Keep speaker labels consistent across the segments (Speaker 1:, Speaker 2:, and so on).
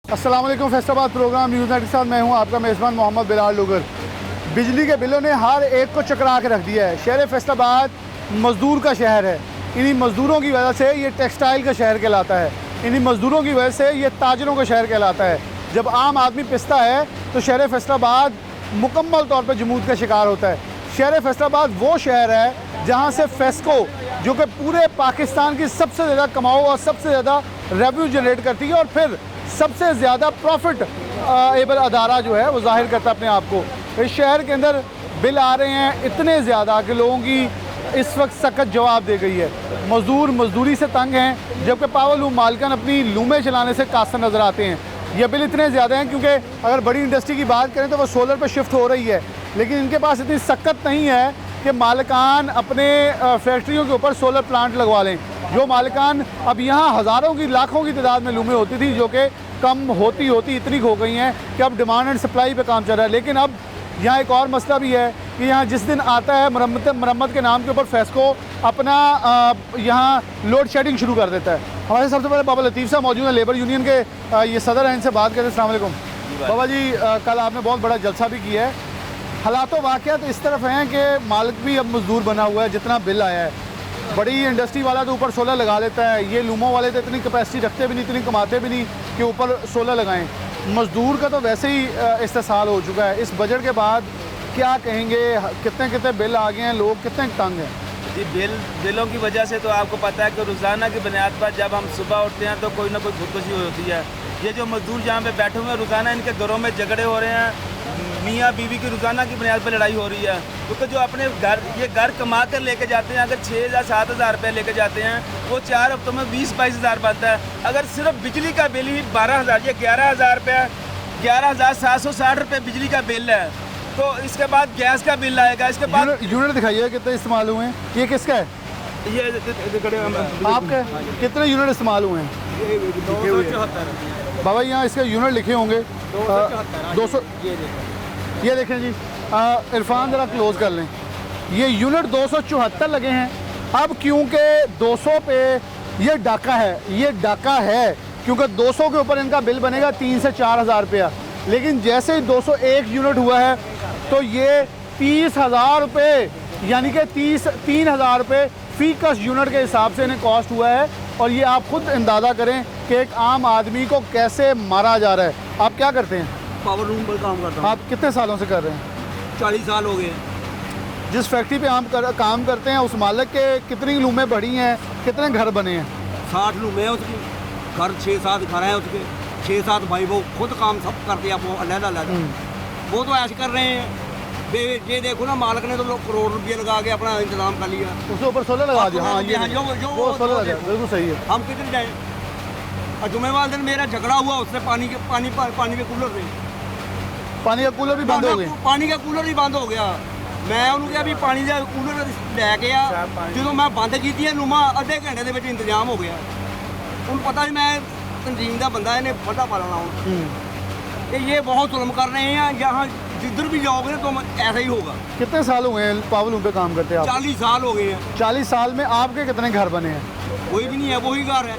Speaker 1: अस्सलाम वालेकुम। Faisalabad programme news night के साथ मैं हूं आपका मेज़बान मोहम्मद बिलाल लुगर। बिजली के बिलों ने हर एक को चकरा के रख दिया है। शहर फैसलाबाद मज़दूर का शहर है। इन्हीं मज़दूरों की वजह से ये टेक्सटाइल का शहर कहलाता है। इन्हीं मज़दूरों की वजह से ये ताजरों का शहर कहलाता है। जब आम आदमी पिसता है तो शहर फैसलाबाद मुकम्मल तौर पर जमूद का शिकार होता है। शहर फैसलाबाद वो शहर है जहाँ से फेस्को, जो कि पूरे पाकिस्तान की सबसे ज़्यादा कमाओ और सबसे ज़्यादा रेवेन्यू जनरेट करती है और फिर सबसे ज़्यादा प्रॉफिट एबल अदारा जो है वो जाहिर करता है अपने आप को। इस शहर के अंदर बिल आ रहे हैं इतने ज़्यादा कि लोगों की इस वक्त सख्त जवाब दे गई है। मज़दूर मजदूरी से तंग हैं, जबकि पावर लूम मालिकान अपनी लूमें चलाने से कासर नज़र आते हैं। ये बिल इतने ज़्यादा हैं क्योंकि अगर बड़ी इंडस्ट्री की बात करें तो वो सोलर पर शिफ्ट हो रही है, लेकिन इनके पास इतनी सख्त नहीं है कि मालिकान अपने फैक्ट्रियों के ऊपर सोलर प्लांट लगवा लें। जो मालिकान अब यहाँ हज़ारों की लाखों की तादाद में लूमें होती थी, जो कि कम होती होती इतनी हो गई हैं कि अब डिमांड एंड सप्लाई पे काम चल रहा है। लेकिन अब यहाँ एक और मसला भी है कि यहाँ जिस दिन आता है मरम्मत के नाम के ऊपर फेस्को अपना यहाँ लोड शेडिंग शुरू कर देता है। हमारे सबसे पहले बाबा लतीफ़ साहब मौजूद हैं, लेबर यूनियन के ये सदर हैं, इनसे बात करते हैं। अस्सलाम वालेकुम बाबा जी, कल आपने बहुत बड़ा जलसा भी किया है। हालात वाक़यात इस तरफ हैं कि मालिक भी अब मजदूर बना हुआ है। जितना बिल आया है, बड़ी इंडस्ट्री वाला तो ऊपर सोलर लगा लेता है, ये लूमों वाले तो इतनी कैपेसिटी रखते भी नहीं, इतनी कमाते भी नहीं कि ऊपर सोलर लगाएं। मजदूर का तो वैसे ही इस्तेसाल हो चुका है। इस बजट के बाद क्या कहेंगे, कितने कितने बिल आ गए हैं, लोग कितने तंग हैं?
Speaker 2: जी, बिलों की वजह से तो आपको पता है कि रोज़ाना की बुनियाद पर जब हम सुबह उठते हैं तो कोई ना कोई खुदकुशी होती है। ये जो मजदूर जहाँ पे बैठे हुए हैं, रोज़ाना इनके घरों में झगड़े हो रहे हैं, मियाँ बीवी की रोज़ाना की बुनियाद पर लड़ाई हो रही है। क्योंकि जो अपने घर कमा कर लेके जाते हैं, अगर 6,000-7,000 रुपये लेके जाते हैं, वो 4 हफ्तों में 20-22 हज़ार बनता है। अगर सिर्फ बिजली का बिल ही 12,000, ये 11,000 रुपये, 11,760 रुपये बिजली का बिल है। तो इसके बाद गैस का बिल आएगा, इसके बाद
Speaker 1: यूनिट दिखाइए कितने इस्तेमाल हुए हैं। ये किसका है?
Speaker 2: ये
Speaker 1: आपका? कितने यूनिट इस्तेमाल हुए हैं?
Speaker 2: 274
Speaker 1: बाबा यहाँ इसके यूनिट लिखे होंगे 200। ये देखें जी, इरफान ज़रा क्लोज़ कर लें। ये यूनिट 274 लगे हैं। अब क्योंकि 200 पे ये डाका है, ये डाका है क्योंकि 200 के ऊपर इनका बिल बनेगा 3 से 4 हज़ार रुपया। लेकिन जैसे ही 201 यूनिट हुआ है तो ये 30,000 रुपये, यानी कि 3,000 रुपये फ़ी कस यूनिट के हिसाब से इन्हें कॉस्ट हुआ है। और ये आप खुद अंदाज़ा करें कि एक आम आदमी को कैसे मारा जा रहा है। आप क्या करते हैं?
Speaker 3: पावर रूम पर काम करता हूँ।
Speaker 1: आप कितने सालों से कर रहे हैं?
Speaker 3: 40 साल हो गए।
Speaker 1: जिस फैक्ट्री पे आप काम करते हैं, उस मालिक के कितनी लूमें बढ़ी हैं, कितने घर बने हैं?
Speaker 3: 60 लूमें हैं उसकी, घर 6-7 घर हैं उसके, 6-7 भाई वो खुद काम सब करते हैं, वो अलग-अलग। वो तो ऐसे कर रहे हैं। ये देखो ना, मालिक ने तो करोड़ रुपये लगा के अपना इंतजाम कर लिया,
Speaker 1: उसके ऊपर सोलर लगा दिया। हाँ, ये
Speaker 3: वो
Speaker 1: सोलर लगा, बिल्कुल सही है।
Speaker 3: हम कितने जाए? और जुम्मेवार दिन मेरा झगड़ा हुआ उससे पानी के कूलर से।
Speaker 1: पानी का कूलर भी बंद हो गए?
Speaker 3: पानी का कूलर ही बंद हो गया। मैं उन्होंने कहा भी पानी का कूलर लैके आ, जो मैं बंद की लूमा अद्धे घंटे के इंतजाम हो गया। उन्हें पता नहीं मैं तंजीम का बंदा, इन्हें फटा पा लेना। ये बहुत जुल्म कर रहे हैं। यहाँ जिधर भी जाओगे ना तो ऐसा ही होगा।
Speaker 1: कितने साल हुए हैं पावर लूम पे काम करते हैं आप?
Speaker 3: 40 साल हो गए हैं।
Speaker 1: 40 साल में आपके कितने घर बने हैं?
Speaker 3: कोई भी नहीं है, वही घर है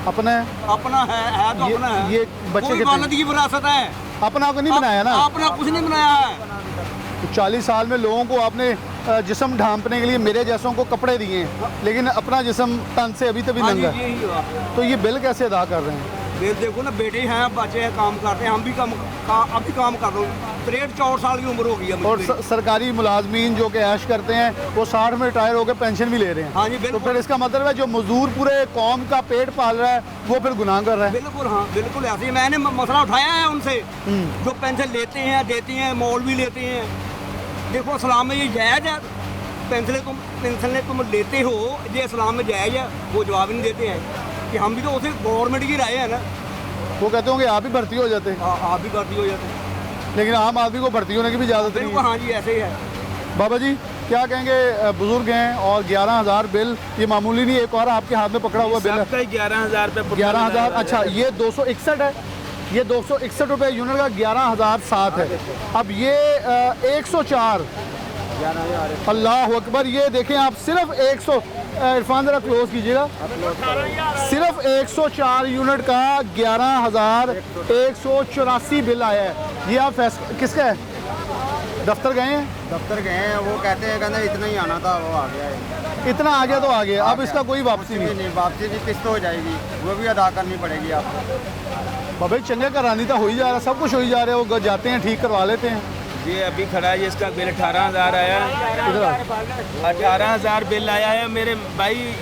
Speaker 1: अपना है?
Speaker 3: अपना है तो अपना है।
Speaker 1: ये बच्चे
Speaker 3: वालद की विरासत है,
Speaker 1: अपना आपको नहीं बनाया ना?
Speaker 3: अपना कुछ नहीं बनाया है।
Speaker 1: 40 साल में लोगों को आपने जिस्म ढांपने के लिए मेरे जैसों को कपड़े दिए, लेकिन अपना जिस्म तन से अभी तभी नंगा है। तो ये बिल कैसे अदा कर रहे हैं?
Speaker 3: बिल देखो ना, बेटे हैं, बच्चे हैं, काम करते हैं, हम भी अभी काम कर रहे हैं। 63-64 साल की उम्र हो गई है।
Speaker 1: और सरकारी मुलाजमीन जो कि ऐश करते हैं वो 60 में रिटायर होकर पेंशन भी ले रहे हैं।
Speaker 3: हाँ जी,
Speaker 1: तो फिर इसका मतलब है जो मजदूर पूरे कौम का पेट पाल रहा है वो फिर गुनाह कर रहा है।
Speaker 3: बिल्कुल, हाँ बिल्कुल ऐसे ही मैंने मसला उठाया है उनसे, जो पेंशन लेते हैं, देती हैं, मौल भी लेते हैं। देखो इस्लाम में ये जायज़ है? पेंशन तुम लेते हो, ये इस्लाम में जायज़ है? वो जवाब ही नहीं देते हैं कि हम भी तो उसे गवर्नमेंट की राय है ना।
Speaker 1: वो कहते होंगे आप भी भर्ती हो जाते हैं।
Speaker 3: आप भी भर्ती हो जाते हैं,
Speaker 1: लेकिन आम आदमी को भर्ती होने की भी इजाज़त नहीं है।
Speaker 3: हाँ जी, ऐसे ही है।
Speaker 1: बाबा जी क्या कहेंगे? बुजुर्ग हैं और 11,000 बिल ये मामूली नहीं। एक और आपके हाथ में पकड़ा हुआ बिल है
Speaker 2: 11,000 रुपये।
Speaker 1: 11,000? अच्छा, ये 261 है। ये 261 रुपये यूनिट का 11,007 है। अब ये 104, अल्लाह अकबर, ये देखें आप, सिर्फ इरफान ज़रा क्लोज कीजिएगा। सिर्फ 104 यूनिट का 11,184 बिल आया है। ये आप किसका है? दफ्तर गए हैं?
Speaker 4: दफ्तर गए हैं, वो कहते हैं कहते इतना ही आना था, वो आ गया है।
Speaker 1: इतना आ गया तो आ गया, अब इसका कोई वापसी नहीं।
Speaker 4: वापसी की किस्त हो जाएगी, वो भी अदा करनी पड़ेगी आपको।
Speaker 1: भाई चंगे करानी तो हो ही जा रहा है, सब कुछ हो ही जा रहा है। वो जाते हैं ठीक करवा लेते हैं।
Speaker 2: ये अभी खड़ा है, इसका बिल 18,000 आया है। 18,000 बिल आया है। मेरे भाई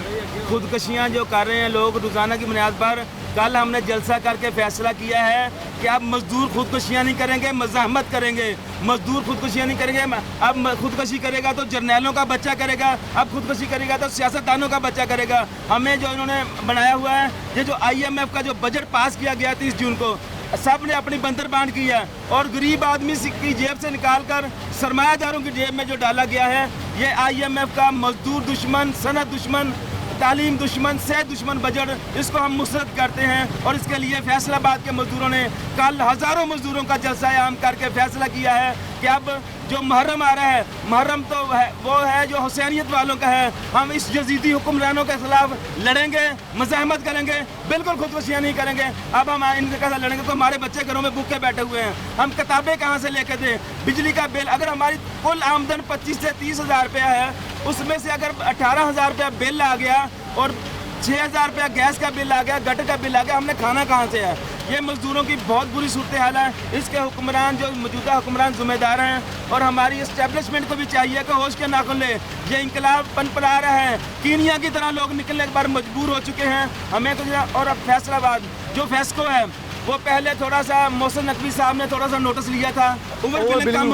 Speaker 2: खुदकशियाँ जो कर रहे हैं लोग रोज़ाना की बुनियाद पर, कल हमने जलसा करके फैसला किया है कि अब मजदूर खुदकशियाँ नहीं करेंगे, मज़ाहमत करेंगे। मजदूर खुदकशियाँ नहीं करेंगे। अब खुदकशी करेगा तो जर्नैलों का बच्चा करेगा, अब खुदकशी करेगा तो सियासतदानों का बच्चा करेगा। हमें जो इन्होंने बनाया हुआ है, ये जो IMF का जो बजट पास किया गया 30 जून को, सब ने अपनी बंदर बांट की है और गरीब आदमी की जेब से निकाल कर सरमायादारों की जेब में जो डाला गया है, ये IMF का मजदूर दुश्मन, सनत दुश्मन, तालीम दुश्मन, सेहत दुश्मन बजट, इसको हम मुसरत करते हैं। और इसके लिए फैसलाबाद के मजदूरों ने कल हज़ारों मजदूरों का जलसा आम करके फैसला किया है कि अब जो मुहर्रम आ रहा है, मुहर्रम तो वो है जो हुसैनियत वालों का है। हम इस यजीदी हुक्मरानों के खिलाफ लड़ेंगे, मज़ाहमत करेंगे, बिल्कुल खुदकुशियाँ नहीं करेंगे। अब हम इनके साथ लड़ेंगे तो हमारे बच्चे घरों में भूखे बैठे हुए हैं, हम किताबें कहाँ से लेके दें? बिजली का बिल, अगर हमारी कुल आमदन 25 से 30 हज़ार रुपया है, उसमें से अगर 18,000 रुपया बिल आ गया और 6,000 रुपया गैस का बिल आ गया, गटर का बिल आ गया, हमने खाना कहाँ से है? ये मजदूरों की बहुत बुरी सूरत हाल है। इसके हुक्मरान, जो मौजूदा हुक्मरान जिम्मेदार हैं, और हमारी इस्टेब्लिशमेंट को भी चाहिए कि होश के नाखुन ले। ये इंकलाब पनपला रहा है, कीनिया की तरह लोग निकलने के बाद मजबूर हो चुके हैं। हमें तो और अब फैसलाबाद जो फेस्को है, वो पहले थोड़ा सा मोहसिन नकवी साहब ने थोड़ा सा नोटिस लिया था, ओवर बिलिंग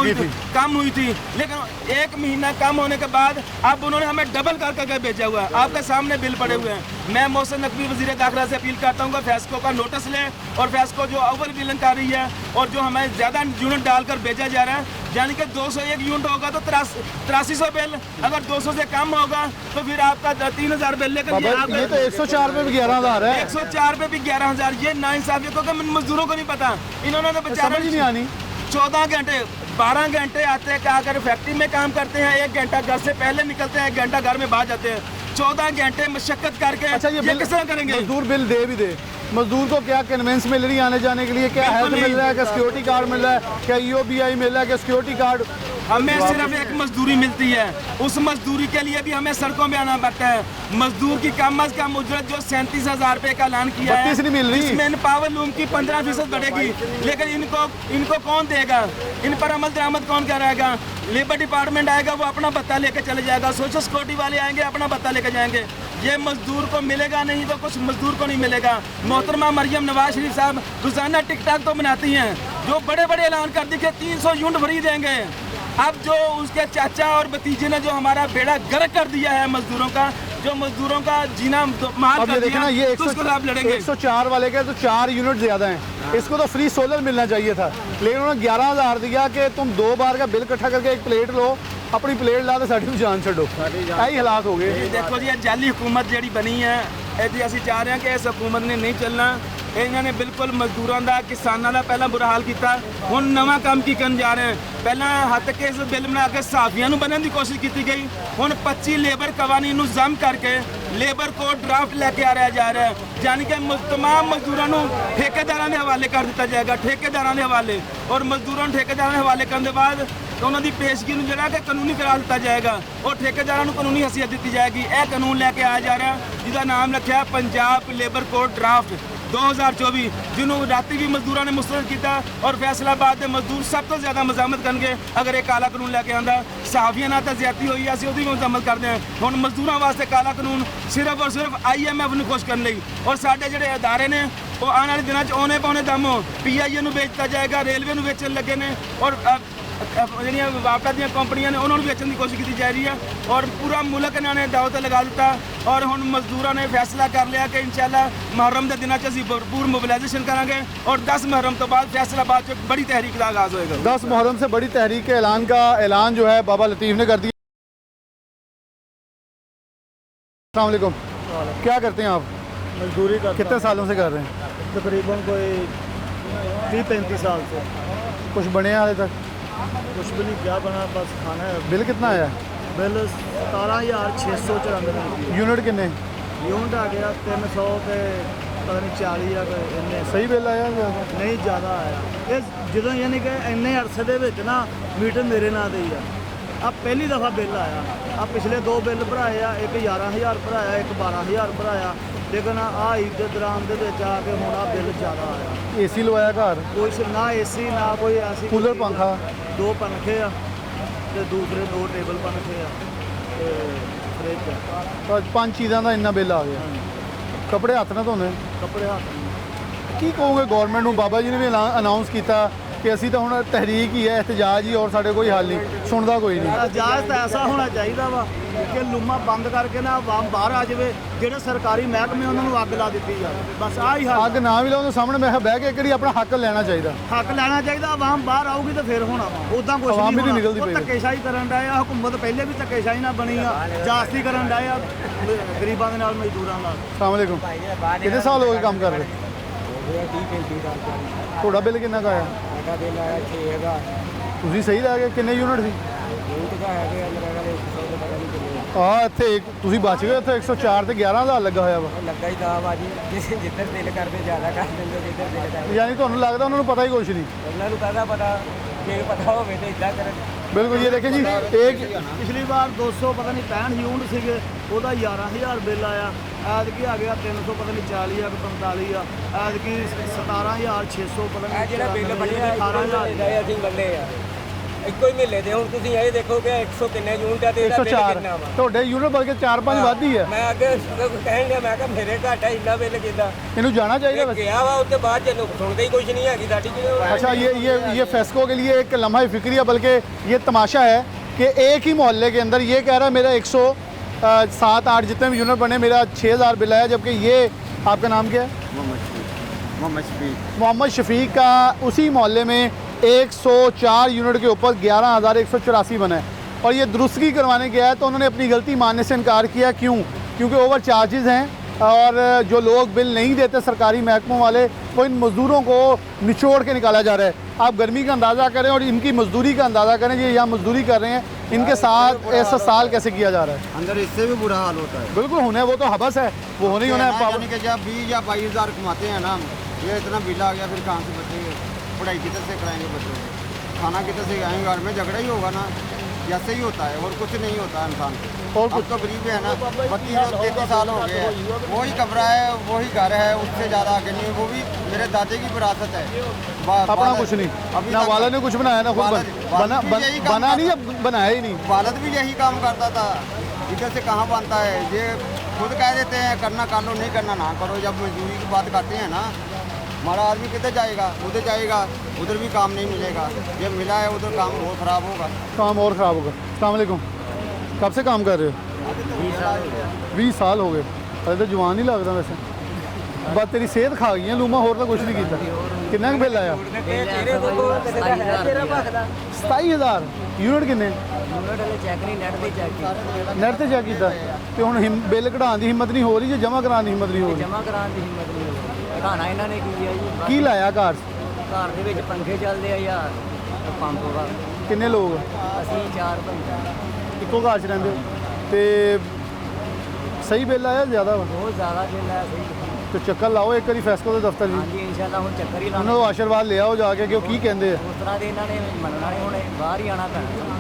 Speaker 2: कम हुई थी, लेकिन 1 महीना कम होने के बाद अब उन्होंने हमें डबल करके भेजा हुआ है। आपके सामने बिल पड़े हुए हैं। मैं मोहसिन नकवी वज़ीर दाखिला से अपील करता हूँ कि फेस्को का नोटिस लें, और फेस्को जो ओवर बिलिंग कर रही है और जो हमें ज़्यादा यूनिट डालकर भेजा जा रहा है, यानी कि 201 यूनिट होगा तो 8300 बिल, अगर 200 से कम होगा तो फिर आपका 3,000 बिल। लेकर ये
Speaker 1: तो 104 पे भी 11,000 है,
Speaker 2: 104 पे भी 11,000। ये नाइंसाफी को मजदूरों को नहीं पता। इन्होंने तो बेचारे
Speaker 1: नहीं आनी।
Speaker 2: 14 घंटे 12 घंटे आते हैं, क्या करें? फैक्ट्री में काम करते हैं, 1 घंटा घर से पहले निकलते हैं, 1 घंटा घर में बाहर जाते हैं, 14 घंटे मशक्कत करके।
Speaker 1: अच्छा, ये बिल
Speaker 2: किस तरह करेंगे?
Speaker 1: मजदूर बिल दे भी दे, मजदूर को क्या कन्वेंस मिल रही है आने जाने के लिए? क्या हेल्थ मिल रहा है? क्या सिक्योरिटी कार्ड मिल रहा है? क्या EOBI मिल रहा है? क्या सिक्योरिटी कार्ड?
Speaker 2: हमें सिर्फ एक मजदूरी मिलती है, उस मजदूरी के लिए भी हमें सड़कों में आना पड़ता है। मजदूर की कम अज कम उजरत जो 37,000 रुपये का ऐलान किया है,
Speaker 1: नहीं मिल रही,
Speaker 2: इसमें पावर लूम की 15% बढ़ेगी, लेकिन इनको कौन देगा? इन पर अमल दरामद कौन कराएगा? लेबर डिपार्टमेंट आएगा, वो अपना भत्ता लेके चले जाएगा, सोशल सिक्योरिटी वाले आएंगे, अपना भत्ता लेके जाएंगे। ये मजदूर को मिलेगा नहीं तो कुछ मजदूर को नहीं मिलेगा। मोहतरमा मरियम नवाज शरीफ साहब रोजाना टिकटॉक तो बनाती हैं, जो बड़े बड़े ऐलान कर दी कि 300 यूनिट फ्री देंगे। अब जो उसके चाचा और भतीजे ने जो हमारा बेड़ा गर्क कर दिया है मजदूरों का, जो मजदूरों का जीना मार कर दिया,
Speaker 1: ना, ये
Speaker 2: तो उसको आप लड़ेंगे।
Speaker 1: 104 वाले के तो 4 यूनिट ज्यादा हैं, इसको तो फ्री सोलर मिलना चाहिए था, लेकिन उन्होंने 11,000 दिया कि तुम 2 बार का बिल इकट्ठा करके एक प्लेट लो, अपनी प्लेट ला तो साड़ी जान छो। यही हालात हो गए।
Speaker 2: देखो जी, जाली हुकूमत जी बनी है, ਅਸੀਂ ਚਾਹ ਰਹੇ ਹਾਂ ਕਿ ਇਸ ਹਕੂਮਤ ਨੇ ਨਹੀਂ ਚੱਲਣਾ। ਇਹਨਾਂ ਨੇ ਬਿਲਕੁਲ ਮਜ਼ਦੂਰਾਂ ਦਾ, ਕਿਸਾਨਾਂ ਦਾ ਪਹਿਲਾਂ ਬੁਰਾ ਹਾਲ ਕੀਤਾ, ਹੁਣ ਨਵਾਂ ਕੰਮ ਕੀ ਕਰਨ ਜਾ ਰਹੇ ਹਨ? ਪਹਿਲਾਂ ਹੱਥ ਕੇ ਇਸ ਬਿੱਲ ਬਣਾ ਕੇ ਸਾਫੀਆਂ ਨੂੰ ਬਣਨ ਦੀ ਕੋਸ਼ਿਸ਼ ਕੀਤੀ ਗਈ, ਹੁਣ 25 ਲੇਬਰ ਕਵਾਨੀਨ ਨੂੰ ਜ਼ਮ ਕਰਕੇ ਲੇਬਰ ਕੋਡ ਡਰਾਫਟ ਲੈ ਕੇ ਆ ਰਿਹਾ ਜਾ ਰਿਹਾ ਹੈ, ਯਾਨੀ ਕਿ तमाम ਮਜ਼ਦੂਰਾਂ ਨੂੰ ਠੇਕੇਦਾਰਾਂ ਦੇ ਹਵਾਲੇ ਕਰ ਦਿੱਤਾ ਜਾਏਗਾ, ਠੇਕੇਦਾਰਾਂ ਦੇ ਹਵਾਲੇ। ਔਰ ਮਜ਼ਦੂਰਾਂ ਨੂੰ ਠੇਕੇਦਾਰਾਂ ਦੇ ਹਵਾਲੇ ਕਰਨ ਦੇ ਬਾਅਦ ਉਹਨਾਂ ਦੀ ਪੇਸ਼ਗੀ ਨੂੰ ਜਿਹੜਾ ਕਿ ਕਾਨੂੰਨੀ ਕਰਾ ਦਿੱਤਾ ਜਾਏਗਾ, ਔਰ ਠੇਕੇਦਾਰਾਂ ਨੂੰ ਕਾਨੂੰਨੀ ਹਸੀਅਤ ਦਿੱਤੀ ਜਾਏਗੀ। ਇਹ ਕਾਨੂੰਨ ਲੈ ਕੇ ਆਇਆ ਜਾ ਰਿਹਾ, ਜਿਹਦਾ ਨਾਮ ਰੱਖਿਆ पंजाब लेबर कोड ड्राफ्ट 2024, ਜਿਹਨੂੰ ਰਾਤੀ ਵੀ ਮਜ਼ਦੂਰਾਂ ਨੇ ਮੁਸਤਰਦ ਕੀਤਾ, ਔਰ ਫੈਸਲਾਬਾਦ ਦੇ ਮਜ਼ਦੂਰ ਸਭ ਤੋਂ ਜ਼ਿਆਦਾ ਮਜ਼ਾਮਤ ਕਰਨਗੇ ਅਗਰ ਇਹ ਕਾਲਾ ਕਾਨੂੰਨ ਲੈ ਕੇ ਆਂਦਾ। ਸਹਾਫੀਆਂ ਨਾਲ ਤਾਂ ਜ਼ਿਆਦਤੀ ਹੋਈ, ਅਸੀਂ ਉਹਦੀ ਵੀ ਮਜ਼ਾਮਤ ਕਰਦੇ ਹਾਂ। ਹੁਣ ਮਜ਼ਦੂਰਾਂ ਵਾਸਤੇ ਕਾਲਾ ਕਾਨੂੰਨ ਸਿਰਫ ਔਰ ਸਿਰਫ IMF ਨੂੰ ਖੁਸ਼ ਕਰਨ ਲਈ, ਔਰ ਸਾਡੇ ਜਿਹੜੇ ਅਦਾਰੇ ਨੇ ਉਹ ਆਉਣ ਵਾਲੇ ਦਿਨਾਂ 'ਚ ਔਨੇ ਪੌਣੇ ਦਮ PIA ਨੂੰ ਵੇਚਤਾ ਜਾਏਗਾ, ਰੇਲਵੇ ਨੂੰ ਵੇਚਣ ਲੱਗੇ ਨੇ, ਔਰ ਜਿਹੜੀਆਂ ਵਾਪਤਾ ਦੀਆਂ ਕੰਪਨੀਆਂ ਨੇ ਉਹਨਾਂ ਨੂੰ ਵੇਚਣ ਦੀ ਕੋਸ਼ਿਸ਼ ਕੀਤੀ ਜਾ ਰਹੀ ਹੈ, ਔਰ ਪੂਰਾ ਮੁਲਕ ਇਹਨਾਂ ਨੇ ਦਾਅ ਤੇ ਲਗਾ ਦਿੱਤਾ। ਔਰ ਹੁਣ ਮਜ਼ਦੂਰਾਂ ਨੇ ਫੈਸਲਾ ਕਰ ਲਿਆ ਕਿ ਇਨਸ਼ਾਅੱਲਾ ਮੁਹर्रम ਦੇ ਦਿਨਾਂ 'ਚ ਅਸੀਂ ਭਰਪੂਰ मोबिलाइजेशन करेंगे, और 10 मुहर्रम तो बाद फैसलाबाद से बड़ी तहरीक का आगाज़ होएगा।
Speaker 1: 10 मुहर्रम से बड़ी तहरीक के ऐलान जो है बाबा लतीफ़ ने कर दिया। अस्सलाम वालेकुम, क्या करते हैं आप?
Speaker 5: मजदूरी करता
Speaker 1: कितने सालों से कर रहे हैं?
Speaker 5: तकरीबन कोई 30-35 साल से।
Speaker 1: कुछ बने हैं हाले तक?
Speaker 5: कुछ भी नहीं, क्या बना, बस खाना है।
Speaker 1: बिल कितना आया?
Speaker 5: ਬਿੱਲ 17,694
Speaker 1: ਯੂਨਿਟ ਕਿੰਨੇ?
Speaker 5: ਯੂਨਿਟ ਆ ਗਿਆ 300 ਤੇ ਪਤਾ ਨਹੀਂ 40 ਆ ਕੋਈ ਇੰਨੇ
Speaker 1: ਸਹੀ ਬਿੱਲ ਆਇਆ ਜਾਂ?
Speaker 5: ਨਹੀਂ ਜ਼ਿਆਦਾ ਆਇਆ। ਇਹ ਜਦੋਂ ਯਾਨੀ ਕਿ ਇੰਨੇ ਅਰਸੇ ਦੇ ਵਿੱਚ ਨਾ ਮੀਟਰ ਮੇਰੇ ਨਾਂ ਦੇ ਹੀ ਆ ਪਹਿਲੀ ਦਫਾ ਬਿੱਲ ਆਇਆ। ਪਿਛਲੇ 2 ਬਿੱਲ ਭਰਾਏ ਆ, ਇੱਕ 11,000 ਭਰਾਇਆ, ਇੱਕ 12,000 ਭਰਾਇਆ, ਲੇਕਿਨ ਈਦ ਦੇ ਦੌਰਾਨ ਦੇ ਵਿੱਚ ਆ ਕੇ ਹੁਣ ਬਿੱਲ ਜ਼ਿਆਦਾ ਆਇਆ।
Speaker 1: ਏਸੀ ਲਵਾਇਆ ਘਰ?
Speaker 5: ਕੁਛ ਨਾ ਏਸੀ ਨਾ ਕੋਈ ਐਸੀ
Speaker 1: ਕੂਲਰ,
Speaker 5: ਕੋਈ ਚੀਜ਼।
Speaker 1: ਪੰਖਾ?
Speaker 5: 2 ਪੰਖੇ ਆ ਤੇ ਦੂਸਰੇ 2 ਟੇਬਲ ਪੰਖੇ ਆ ਤੇ ਫ੍ਰਿਜ ਆ।
Speaker 1: ਤਾਂ 5 ਚੀਜ਼ਾਂ ਦਾ ਇੰਨਾ ਬਿੱਲ ਆ ਗਿਆ। ਕੱਪੜੇ ਹੱਥ ਨਾਲ ਧੋਣੇ?
Speaker 5: ਕੱਪੜੇ ਹੱਥ ਨਾਲ।
Speaker 1: ਕੀ ਕਹੋਗੇ ਗਵਰਨਮੈਂਟ ਨੂੰ? ਬਾਬਾ ਜੀ ਨੇ ਵੀ ਅਨਾਉਂਸ ਕੀਤਾ ਕਿ ਅਸੀਂ ਤਾਂ ਹੁਣ ਤਹਿਰੀਕ ਹੀ ਹੈ, ਇhtਜਾਜ ਹੀ, ਔਰ ਸਾਡੇ ਕੋਈ ਹੱਲ ਨਹੀਂ, ਸੁਣਦਾ ਕੋਈ ਨਹੀਂ।
Speaker 5: ਇਜਾਜ਼ਤ ਐਸਾ ਹੋਣਾ ਚਾਹੀਦਾ ਵਾ ਕਿ ਲੁਮਾ ਬੰਦ ਕਰਕੇ ਨਾ ਆਵਾਮ ਬਾਹਰ ਆ ਜਾਵੇ, ਜਿਹੜੇ ਸਰਕਾਰੀ ਮਹਿਕਮੇ ਉਹਨਾਂ ਨੂੰ ਅੱਗ ਲਾ ਦਿੱਤੀ ਜਾਵੇ, ਬਸ ਆਹ ਹੀ ਹੱਲ।
Speaker 1: ਅੱਗ ਨਾ ਵੀ ਲਾਉਣ ਦੇ ਸਾਹਮਣੇ ਮੈਂ ਕਿਹਾ ਬਹਿ ਕੇ ਕਿਹੜੀ ਆਪਣਾ ਹੱਕ ਲੈਣਾ ਚਾਹੀਦਾ।
Speaker 5: ਹੱਕ ਲੈਣਾ ਚਾਹੀਦਾ, ਆਵਾਮ ਬਾਹਰ ਆਊਗੀ ਤਾਂ ਫਿਰ ਹੋਣਾ ਵਾ। ਉਦਾਂ ਕੁਝ
Speaker 1: ਆਵਾਮ ਵੀ
Speaker 5: ਨਹੀਂ
Speaker 1: ਨਹੀਂ ਨਿਕਲਦੀ
Speaker 5: ਉਹ
Speaker 1: ਪਈ।
Speaker 5: ਧੱਕੇਸ਼ਾਹੀ ਕਰਨ ਡਏ ਆ, ਹਕੂਮਤ ਪਹਿਲੇ ਵੀ ਧੱਕੇਸ਼ਾਹੀ ਨਾਲ ਬਣੀ ਆ, ਜਾਸਤੀ ਕਰਨ ਡਏ ਆ ਗਰੀਬਾਂ ਦੇ ਨਾਲ, ਮਜ਼ਦੂਰਾਂ ਨਾਲ।
Speaker 1: ਅਸਲਾਮ ਵਾਲੇਕੁਮ। ਕਿੰਨੇ ਸਾਲ ਹੋ ਗਏ ਕੰਮ ਕਰ ਰਹੇ?
Speaker 4: 30-35 ਸਾਲ
Speaker 1: ਤੁਹਾਡਾ ਬਿੱਲ ਕਿੰਨਾ ਕੁ ਆਇਆ?
Speaker 4: ਸਾਡਾ ਬਿੱਲ ਆਇਆ 6,000
Speaker 1: ਤੁਸੀਂ ਸਹੀ ਲੈ ਗਏ? ਕਿੰਨੇ ਯੂਨਿਟ ਸੀ?
Speaker 4: ਯੂਨਿਟ ਦਾ ਹੈਗੇ ਆ ਮੇਰਾ ਨਾਲ 100 ਤੋਂ ਪਤਾ ਨਹੀਂ ਕਿੰਨੇ
Speaker 1: ਹਾਂ, ਇੱਥੇ ਤੁਸੀਂ ਬਚ ਗਏ। ਇੱਥੇ 104 ਤੇ 11,000 ਲੱਗਾ ਹੋਇਆ ਵਾ।
Speaker 4: ਲੱਗਾ ਹੀ ਦਾ ਬਾਜੀ, ਜਿੱਧਰ ਦਿਲ ਕਰਦੇ ਜ਼ਿਆਦਾ ਕਰ ਦਿੰਦੇ, ਜਿੱਧਰ ਦਿਲ ਕਰਦੇ।
Speaker 1: ਯਾਨੀ ਤੁਹਾਨੂੰ ਲੱਗਦਾ ਉਹਨਾਂ ਨੂੰ ਪਤਾ ਹੀ ਕੁਛ ਨਹੀਂ।
Speaker 4: ਉਹਨਾਂ ਨੂੰ ਕਾਹਦਾ ਪਤਾ, ਜੇ ਪਤਾ ਹੋਵੇ ਤਾਂ ਇਦਾਂ ਕਰਨ।
Speaker 1: ਬਿਲਕੁਲ, ਇਹ ਦੇਖੇ ਜੀ, ਇੱਕ
Speaker 5: ਪਿਛਲੀ ਵਾਰ 200 ਪਤਾ ਨਹੀਂ 65 ਯੂਨਿਟ ਸੀਗੇ, ਉਹਦਾ 11,000 ਬਿੱਲ ਆਇਆ। ਐਤਕੀ ਆ ਗਿਆ 300 ਪਤਾ ਨਹੀਂ 40 ਆ ਕਿ 45 ਆ। ਐਤਕੀ 17,600 ਪਤਾ ਨਹੀਂ
Speaker 4: ਜਿਹੜਾ ਬਿੱਲ ਬਣਿਆ
Speaker 5: 18,000
Speaker 4: ਅਸੀਂ ਬੰਦੇ ਆ ਇੱਕੋ ਹੀ ਮਹੀਨੇ ਦੇ। ਹੁਣ ਤੁਸੀਂ ਇਹ ਦੇਖੋ ਕਿ 100 ਕਿੰਨੇ ਯੂਨਿਟ ਆ ਤੇ ਇਹਦਾ ਬਿੱਲ
Speaker 1: 104
Speaker 4: ਕਿੰਨਾ ਵਾ।
Speaker 1: ਤੁਹਾਡੇ ਯੂਨਿਟ ਬਲਕਿ 4-5 ਵੱਧ ਹੀ ਹੈ।
Speaker 4: ਮੈਂ ਅੱਗੇ ਕਹਿਣ ਡਿਆ, ਮੈਂ ਕਿਹਾ ਮੇਰੇ ਘੱਟ ਆ, ਇੰਨਾ ਬਿੱਲ ਕਿੱਦਾਂ
Speaker 1: ਇਹਨੂੰ ਜਾਣਾ ਚਾਹੀਦਾ
Speaker 4: ਇਹ
Speaker 1: ਵੈਸੇ।
Speaker 4: ਗਿਆ ਵਾ। ਉੱਤੇ ਬਾਅਦ ਚ ਸੁਣਦੇ ਹੀ कुछ नहीं है साड़ी।
Speaker 1: अच्छा, ये फेस्को के लिए एक लम्हा फिक्री है, बल्कि ये तमाशा है कि एक ही मोहल्ले के अंदर ये कह रहा है मेरा 107-8 जितने भी यूनिट बने मेरा 6,000 बिल आया, जबकि ये आपका नाम क्या है? मोहम्मद शफीक का उसी मोहल्ले में 104 यूनिट के ऊपर 11,184 बना है। और ये दुरुस्तगी करवाने गया है तो उन्होंने अपनी गलती मानने से इनकार किया। क्यों? क्योंकि ओवर चार्जेस हैं और जो लोग बिल नहीं देते सरकारी महकमों वाले, वो इन मज़दूरों को निचोड़ के निकाला जा रहा है। आप गर्मी का अंदाज़ा करें और इनकी मजदूरी का अंदाज़ा करें। ये यहाँ मजदूरी कर रहे हैं, इनके साथ ऐसा साल कैसे किया जा रहा है?
Speaker 4: अंदर इससे भी बुरा हाल होता है।
Speaker 1: बिल्कुल होना है, वो तो हबस है, वो होना ही होना है।
Speaker 4: यानी कि जब 20 या 22,000 कमाते हैं ना, ये इतना बिल आ गया, फिर कहाँ से बचेंगे? पढ़ाई किधर से कराएंगे बच्चों को? खाना किधर से खाएंगे? घर में झगड़ा ही होगा ना, ऐसे ही होता है और कुछ नहीं होता है इंसान को।
Speaker 1: और
Speaker 4: अब तो गरीब है ना, 32-33 साल हो गए हैं, वही कमरा है, वही घर है, उससे ज़्यादा आगे नहीं है। वो भी मेरे दादे की विरासत है।
Speaker 1: अपना कुछ नहीं, ना वाला ने कुछ बनाया ना खुद बना नहीं, अब बनाया ही नहीं।
Speaker 4: वालद भी यही काम करता था, इधर से कहाँ बनता है? ये खुद कह देते हैं करना कर लो, नहीं करना ना करो। जब मजदूरी की बात करते हैं ना, हमारा आदमी किधर जाएगा? उधर जाएगा, उधर भी काम नहीं मिलेगा। जब मिला है उधर काम और ख़राब होगा।
Speaker 1: काम और ख़राब होगा। अस्सलाम वालेकुम। कब से काम कर रहे हो? 20 साल हो गए। अरे तो जवान ही लगता वैसे। बस तेरी सेहत खा गई है लूमा, होर तो कुछ नहीं किया। कितना का बिल आया? 27,000 यूनिट किन्ने? नैट ਤੇ ਚੈੱਕ ਕੀਤਾ ਤੇ ਹੁਣ ਬਿੱਲ ਕਢਾਉਣ ਦੀ ਹਿੰਮਤ ਨਹੀਂ ਹੋ ਰਹੀ, ਜੇ ਜਮ੍ਹਾਂ ਕਰਾਉਣ ਦੀ ਹਿੰਮਤ ਨਹੀਂ ਹੋ ਰਹੀ।
Speaker 6: ਜਮ੍ਹਾਂ ਕਰਾਉਣ ਦੀ ਹਿੰਮਤ ਨਹੀਂ ਹੋਈ। ਘਾਣਾ ਇਹਨਾਂ ਨੇ ਕੀ ਹੈ ਜੀ?
Speaker 1: ਕੀ ਲਾਇਆ ਘਰ?
Speaker 6: ਘਰ ਦੇ ਵਿੱਚ ਪੰਖੇ ਚੱਲਦੇ ਆ ਯਾਰ, ਪੰਪ ਵਾ।
Speaker 1: ਕਿੰਨੇ ਲੋਕ?
Speaker 6: ਅਸੀਂ 4 ਬੰਦੇ।
Speaker 1: ਇੱਕੋ ਘਰ 'ਚ ਰਹਿੰਦੇ ਹੋ ਤੇ ਸਹੀ ਬਿੱਲ ਆਇਆ ਜ਼ਿਆਦਾ ਵਾ?
Speaker 6: ਬਹੁਤ ਜ਼ਿਆਦਾ ਬਿੱਲ ਹੈ ਸਹੀ।
Speaker 1: ਤੇ ਚੱਕਰ ਲਾਓ ਇੱਕ ਵਾਰੀ ਫੈਸਕੋ ਦੇ ਦਫ਼ਤਰ ਵੀ।
Speaker 6: ਹਾਂਜੀ ਇਨਸ਼ਾਅੱਲਾ ਹੁਣ ਚੱਕਰ ਹੀ
Speaker 1: ਉਹਨਾਂ
Speaker 6: ਲਾਉਣਾ।
Speaker 1: ਨੂੰ ਆਸ਼ੀਰਵਾਦ ਲਿਆਓ ਜਾ ਕੇ ਕਿ ਉਹ ਕੀ ਕਹਿੰਦੇ ਆ।
Speaker 6: ਉਸ ਤਰ੍ਹਾਂ ਦੇ ਇਹਨਾਂ ਨੇ ਮੰਨਣਾ ਨਹੀਂ, ਹੁਣ ਬਾਹਰ ਹੀ ਆਉਣਾ ਪੈਣਾ।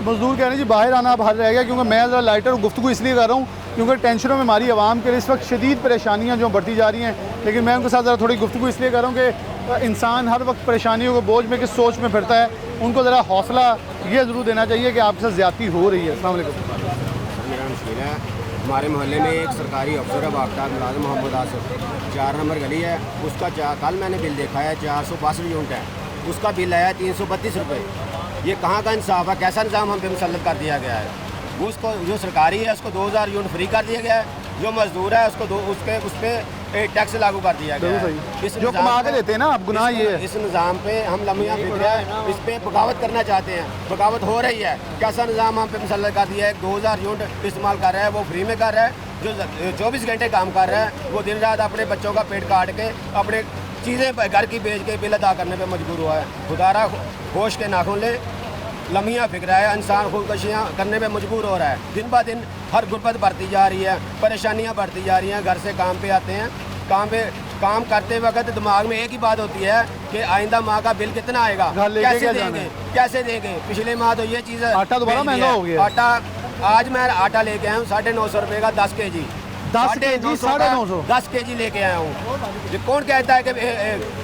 Speaker 1: मजदूर कह रहे हैं जी बाहर आना अब हल रह गया, क्योंकि मैं ज़रा लाइटर गुफ्तगू इसलिए कर रहा हूँ क्योंकि टेंशनों में हमारी आवाम के लिए इस वक्त शदीद परेशानियाँ जो बढ़ती जा रही हैं। लेकिन मैं उनके साथ ज़रा थोड़ी गुफ्तगू इसलिए कर रहा हूँ कि इंसान हर वक्त परेशानियों के बोझ में किस सोच में फिरता है, उनको ज़रा हौसला ये ज़रूर देना चाहिए कि आपके साथ ज़्यादती हो रही है। अस्सलाम वालेकुम।
Speaker 7: मेरा मुश्किल है, हमारे मोहल्ले में एक सरकारी अफसर है बागदाद मुलाजिम मोहम्मद आसिफ, 4 नंबर गली है, उसका कल मैंने बिल देखा है 462 यूनिट है, उसका बिल आया 332 रुपये। ये कहाँ का इंसाफ है? कैसा निज़ाम हम पे मुसल्लत कर दिया गया है? उसको जो सरकारी है उसको 2,000 यूनिट फ्री कर दिया गया है, जो मजदूर है उसको उस पर टैक्स लागू कर दिया गया है। इस
Speaker 1: जो कमा के लेते हैं ना, अब गुनाह ये है।
Speaker 7: इस निज़ाम पे हम लम्हा फिक्र है, इस पे बगावत करना चाहते हैं, बगावत हो रही है। कैसा निज़ाम हम पे मुसल्लत कर दिया है? 2,000 यूनिट इस्तेमाल कर रहा है, वो फ्री में कर रहा है। जो 24 घंटे काम कर रहा है वो दिन रात अपने बच्चों का पेट काट के अपने चीज़ें घर की बेच के बिल अदा करने पे मजबूर हुआ है। खुदारा होश के नाखून ले, लम्हियाँ फिक रहा है, इंसान खुदकशियाँ करने में मजबूर हो रहा है। दिन ब दिन हर गुर्बत बढ़ती जा रही है, परेशानियाँ बढ़ती जा रही हैं। घर से काम पे आते हैं, काम करते वक्त दिमाग में एक ही बात होती है कि आइंदा माह का बिल कितना आएगा,
Speaker 1: घर लेके
Speaker 7: कैसे
Speaker 1: क्या
Speaker 7: देंगे,
Speaker 1: जाना
Speaker 7: कैसे देंगे। पिछले माह तो ये चीज़
Speaker 1: आटा दोबारा महंगा हो गया।
Speaker 7: आटा आज मैं आटा लेके आया हूँ 950 रुपये का 10 kg।
Speaker 1: 10 kg 950
Speaker 7: 10 kg लेके आया हूँ। ये कौन कहता है कि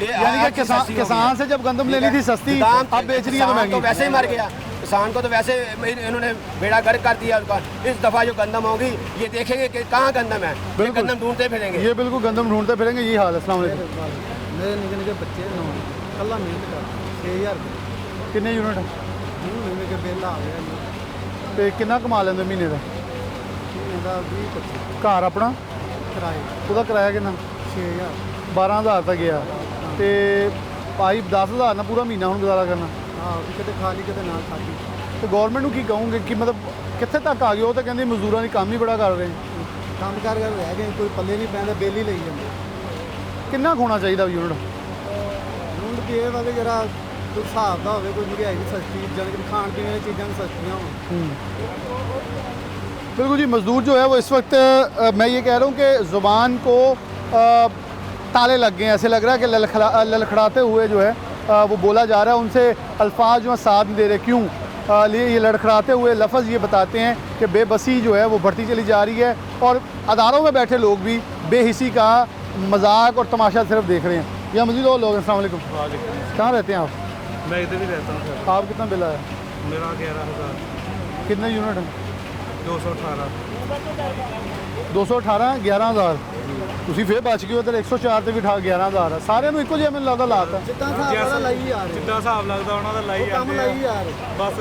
Speaker 1: यानी कि किसान से जब गंदम लेनी थी सस्ती, अब बेच रही है तो महंगी।
Speaker 7: तो वैसे ही मर गया किसान को, तो वैसे इन्होंने बेड़ा गर्क कर दिया उनका। इस दफ़ा जो गंदम होगी ये देखेंगे कि कहाँ गंदम है, ये गंदम ढूंढते फिरेंगे।
Speaker 1: ये बिल्कुल गंदम ढूंढते फिरेंगे, ये हाल है। अस्सलाम वालेकुम।
Speaker 5: मेरे निके निके बच्चे नौ कल्ला मिहनत कर 6000
Speaker 1: कितने यूनिट
Speaker 5: महीने के बिल आ गया
Speaker 1: ਤੇ ਕਿੰਨਾ ਕਮਾ ਲੈਂਦੇ ਮਹੀਨੇ ਦਾ?
Speaker 5: ਇਹਦਾ 20-25
Speaker 1: ਘਰ ਆਪਣਾ
Speaker 5: ਕਿਰਾਏ
Speaker 1: ਉਹਦਾ ਕਿਰਾਇਆ ਕਿੰਨਾ?
Speaker 5: 6000
Speaker 1: 12000 ਤੱਕ ਗਿਆ ਤੇ ਪਾਈਪ 10000 ਨਾਲ ਪੂਰਾ ਮਹੀਨਾ ਹੁਣ ਗੁਜ਼ਾਰਾ ਕਰਨਾ।
Speaker 5: ਹਾਂ ਕਿਤੇ ਖਾ ਲਈ ਕਿਤੇ ਨਾ ਖਾਦੀ।
Speaker 1: ਤੇ ਗਵਰਨਮੈਂਟ ਨੂੰ ਕੀ ਕਹੋਗੇ ਕਿ ਮਤਲਬ ਕਿੱਥੇ ਤੱਕ ਆ ਗਏ? ਉਹ ਤਾਂ ਕਹਿੰਦੇ ਮਜ਼ਦੂਰਾਂ ਦੀ ਕੰਮ ਹੀ ਬੜਾ ਕਰ ਰਹੇ ਨੇ।
Speaker 5: ਕੰਮ ਕਰ ਰਹਿ ਗਏ, ਕੋਈ ਪੱਲੇ ਨਹੀਂ ਪੈਂਦਾ, ਬਿੱਲ ਹੀ ਲਈ ਜਾਂਦੇ।
Speaker 1: ਕਿੰਨਾ ਹੋਣਾ ਚਾਹੀਦਾ ਯੂਨਿਟ?
Speaker 5: ਹੁਣ ਕੀ ਇਹ ਵਾ ਕਿ ਜਰਾ ਕੋਈ ਹਿਸਾਬ ਦਾ ਹੋਵੇ, ਕੋਈ ਮਹਿੰਗਾਈ ਦੀ ਸਸਤੀ, ਜਾਣੀ कि खान पीने की चीज़ें भी सस्तियाँ हों।
Speaker 1: बिल्कुल जी, मज़दूर जो है वो इस वक्त मैं ये कह रहा हूँ कि ज़ुबान को ताले लग गए हैं। ऐसे लग रहा है कि ललखड़ाते हुए जो है वो बोला जा रहा है, उनसे अल्फाज जो है साथ नहीं दे रहे। क्यों? ये लड़खड़ाते हुए लफ्ज़ ये बताते हैं कि बेबसी जो है वो बढ़ती चली जा रही है और अदारों में बैठे लोग भी बेहिसी का मजाक और तमाशा सिर्फ देख रहे हैं। या मज़ीद और लोग। अस्सलाम वालेकुम। कहाँ रहते हैं आप?
Speaker 5: मैं इधर ही रहता हूँ।
Speaker 1: आप कितना बिल आया?
Speaker 5: मेरा 11000।
Speaker 1: कितने यूनिट हैं?
Speaker 5: 218।
Speaker 1: 218 11000। ਤੁਸੀਂ ਫੇਰ ਬਚ ਗਏ। ਉਧਰ 104 ਤੇ ਵੀ 11000 ਆ। ਸਾਰਿਆਂ ਨੂੰ ਇੱਕੋ ਜਿਹਾ ਮੈਨੂੰ ਲੱਗਦਾ ਲਾਤਾ।
Speaker 5: ਜਿੱਦਾਂ ਹਿਸਾਬ ਦਾ ਲਾਈ ਆ ਰਹੇ,
Speaker 3: ਜਿੱਦਾਂ ਹਿਸਾਬ ਲੱਗਦਾ ਉਹਨਾਂ ਦਾ ਲਾਈ
Speaker 5: ਕੰਮ
Speaker 3: ਜਾਂਦੇ
Speaker 5: ਲਾਈ ਆ ਰਹੇ।
Speaker 3: ਬਸ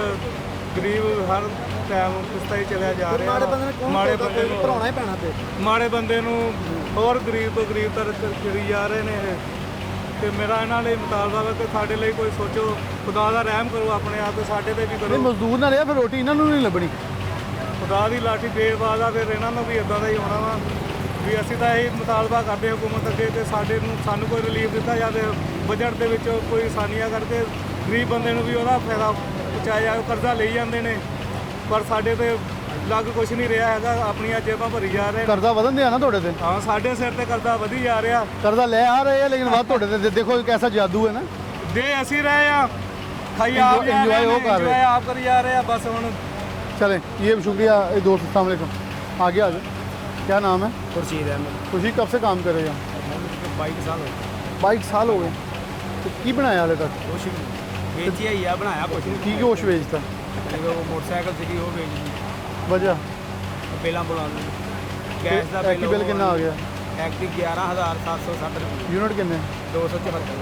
Speaker 3: ਗਰੀਬ ਹਰ ਟਾਈਮ ਕਿਸ਼ਤਾਂ ਹੀ ਚੱਲਿਆ ਜਾ ਰਿਹਾ
Speaker 5: ਮਾੜੇ ਬੰਦੇ ਨੂੰ ਕੌਣ
Speaker 3: ਮਾੜੇ
Speaker 5: ਭਰਦਾ?
Speaker 3: ਬੰਦੇ ਨੂੰ
Speaker 5: ਭਰਾਉਣਾ ਹੀ ਪੈਣਾ ਤੇ।
Speaker 3: ਮਾੜੇ ਬੰਦੇ ਨੂੰ ਹੋਰ ਗਰੀਬ ਤੋਂ ਗਰੀਬ ਤਰ ਕਰੀ ਜਾ ਰਹੇ ਨੇ ਇਹ। ਤੇ ਮੇਰਾ ਇਹਨਾਂ ਲਈ ਮੁਤਾਲਬਾ ਹੈ ਕਿ ਸਾਡੇ ਲਈ ਕੋਈ ਸੋਚੋ, ਖੁਦਾ ਦਾ ਰਹਿਮ ਕਰੋ ਆਪਣੇ ਆਪ ਤੇ ਸਾਡੇ ਤੇ ਵੀ
Speaker 1: ਨਹੀਂ
Speaker 3: ਕਰੋ।
Speaker 1: ਮਜ਼ਦੂਰ ਨਾਲ ਰਿਹਾ ਫਿਰ ਰੋਟੀ ਇਹਨਾਂ ਨੂੰ ਨਹੀਂ ਲੱਭਣੀ।
Speaker 3: ਖੁਦਾ ਦੀ ਲਾਠੀ ਬੇਵਾਦ ਆ, ਫਿਰ ਇਹਨਾਂ ਨੂੰ ਵੀ ਇਦਾਂ ਦਾ ਹੀ ਹੋਣਾ ਵਾ ਵੀ ਅਸੀਂ ਤਾਂ ਇਹੀ ਮੁਤਾਲਬਾ ਕਰਦੇ ਹੁਕੂਮਤ ਅੱਗੇ ਕਿ ਸਾਨੂੰ ਕੋਈ ਰਿਲੀਫ ਦਿੱਤਾ ਜਾਵੇ, ਬਜਟ ਦੇ ਵਿੱਚ ਕੋਈ ਆਸਾਨੀਆਂ ਕਰਕੇ ਗਰੀਬ ਬੰਦੇ ਨੂੰ ਵੀ ਉਹਦਾ ਫਾਇਦਾ ਪਹੁੰਚਾਇਆ ਜਾਵੇ। ਕਰਜ਼ਾ ਲਈ ਜਾਂਦੇ ਨੇ ਪਰ ਸਾਡੇ ਤੇ ਲੱਗ ਕੁਝ ਨਹੀਂ ਰਿਹਾ ਹੈਗਾ, ਆਪਣੀਆਂ ਜੇਬਾਂ ਭਰੀ ਜਾ ਰਹੇ ਨੇ।
Speaker 1: ਕਰਜ਼ਾ ਵਧਣ ਦਿਆ ਨਾ ਤੁਹਾਡੇ ਤੇ।
Speaker 3: ਹਾਂ ਸਾਡੇ ਸਿਰ ਤੇ ਕਰਜ਼ਾ ਵਧੀ ਜਾ ਰਿਹਾ।
Speaker 1: ਕਰਜ਼ਾ ਲੈ ਆ ਰਹੇ ਆ ਲੇਕਿਨ ਵੱਧ ਤੁਹਾਡੇ ਤੇ। ਦੇਖੋ ਇੱਕ ਐਸਾ ਜਾਦੂ ਹੈ ਨਾ।
Speaker 3: ਦੇ ਅਸੀਂ ਰਹੇ ਆ, ਖਾਈ ਆਪ ਜਾ
Speaker 1: Enjoy
Speaker 3: ਰਹੇ
Speaker 1: ਉਹ ਕਰ ਰਹੇ।
Speaker 3: enjoy ਆਪ ਕਰੀ ਜਾ ਰਹੇ ਆ। बस ਹੁਣ
Speaker 1: चलें, ये शुक्रिया। दोस्त अस्सलाम वालेकुम। आगे आ जाओ। क्या नाम है?
Speaker 3: खुर्शीद अहमद।
Speaker 1: खुशी कब से काम कर रहे हैं यहाँ?
Speaker 3: 22 साल हो
Speaker 1: 22 साल हो गए। तो की बनाया हाले तक?
Speaker 3: ਕੁਛ ਵੇਚਿਆ ਹੀ ਆ, ਬਣਾਇਆ ਕੁਛ ਨਹੀਂ।
Speaker 1: की होश बेचता?
Speaker 3: ਜਦੋਂ ਮੋਟਰਸਾਈਕਲ ਸੀਗੀ ਉਹ ਵੇਚ ਦਿੱਤੀ।
Speaker 1: वजह
Speaker 3: ਪਹਿਲਾਂ ਬੁਲਾ ਲਈ ਗੈਸ ਦਾ
Speaker 1: की बिल कितना आ गया?
Speaker 3: ਐਕਟਿਵ 11760 ਰੁਪਏ।
Speaker 1: यूनिट किन्ने?
Speaker 3: 274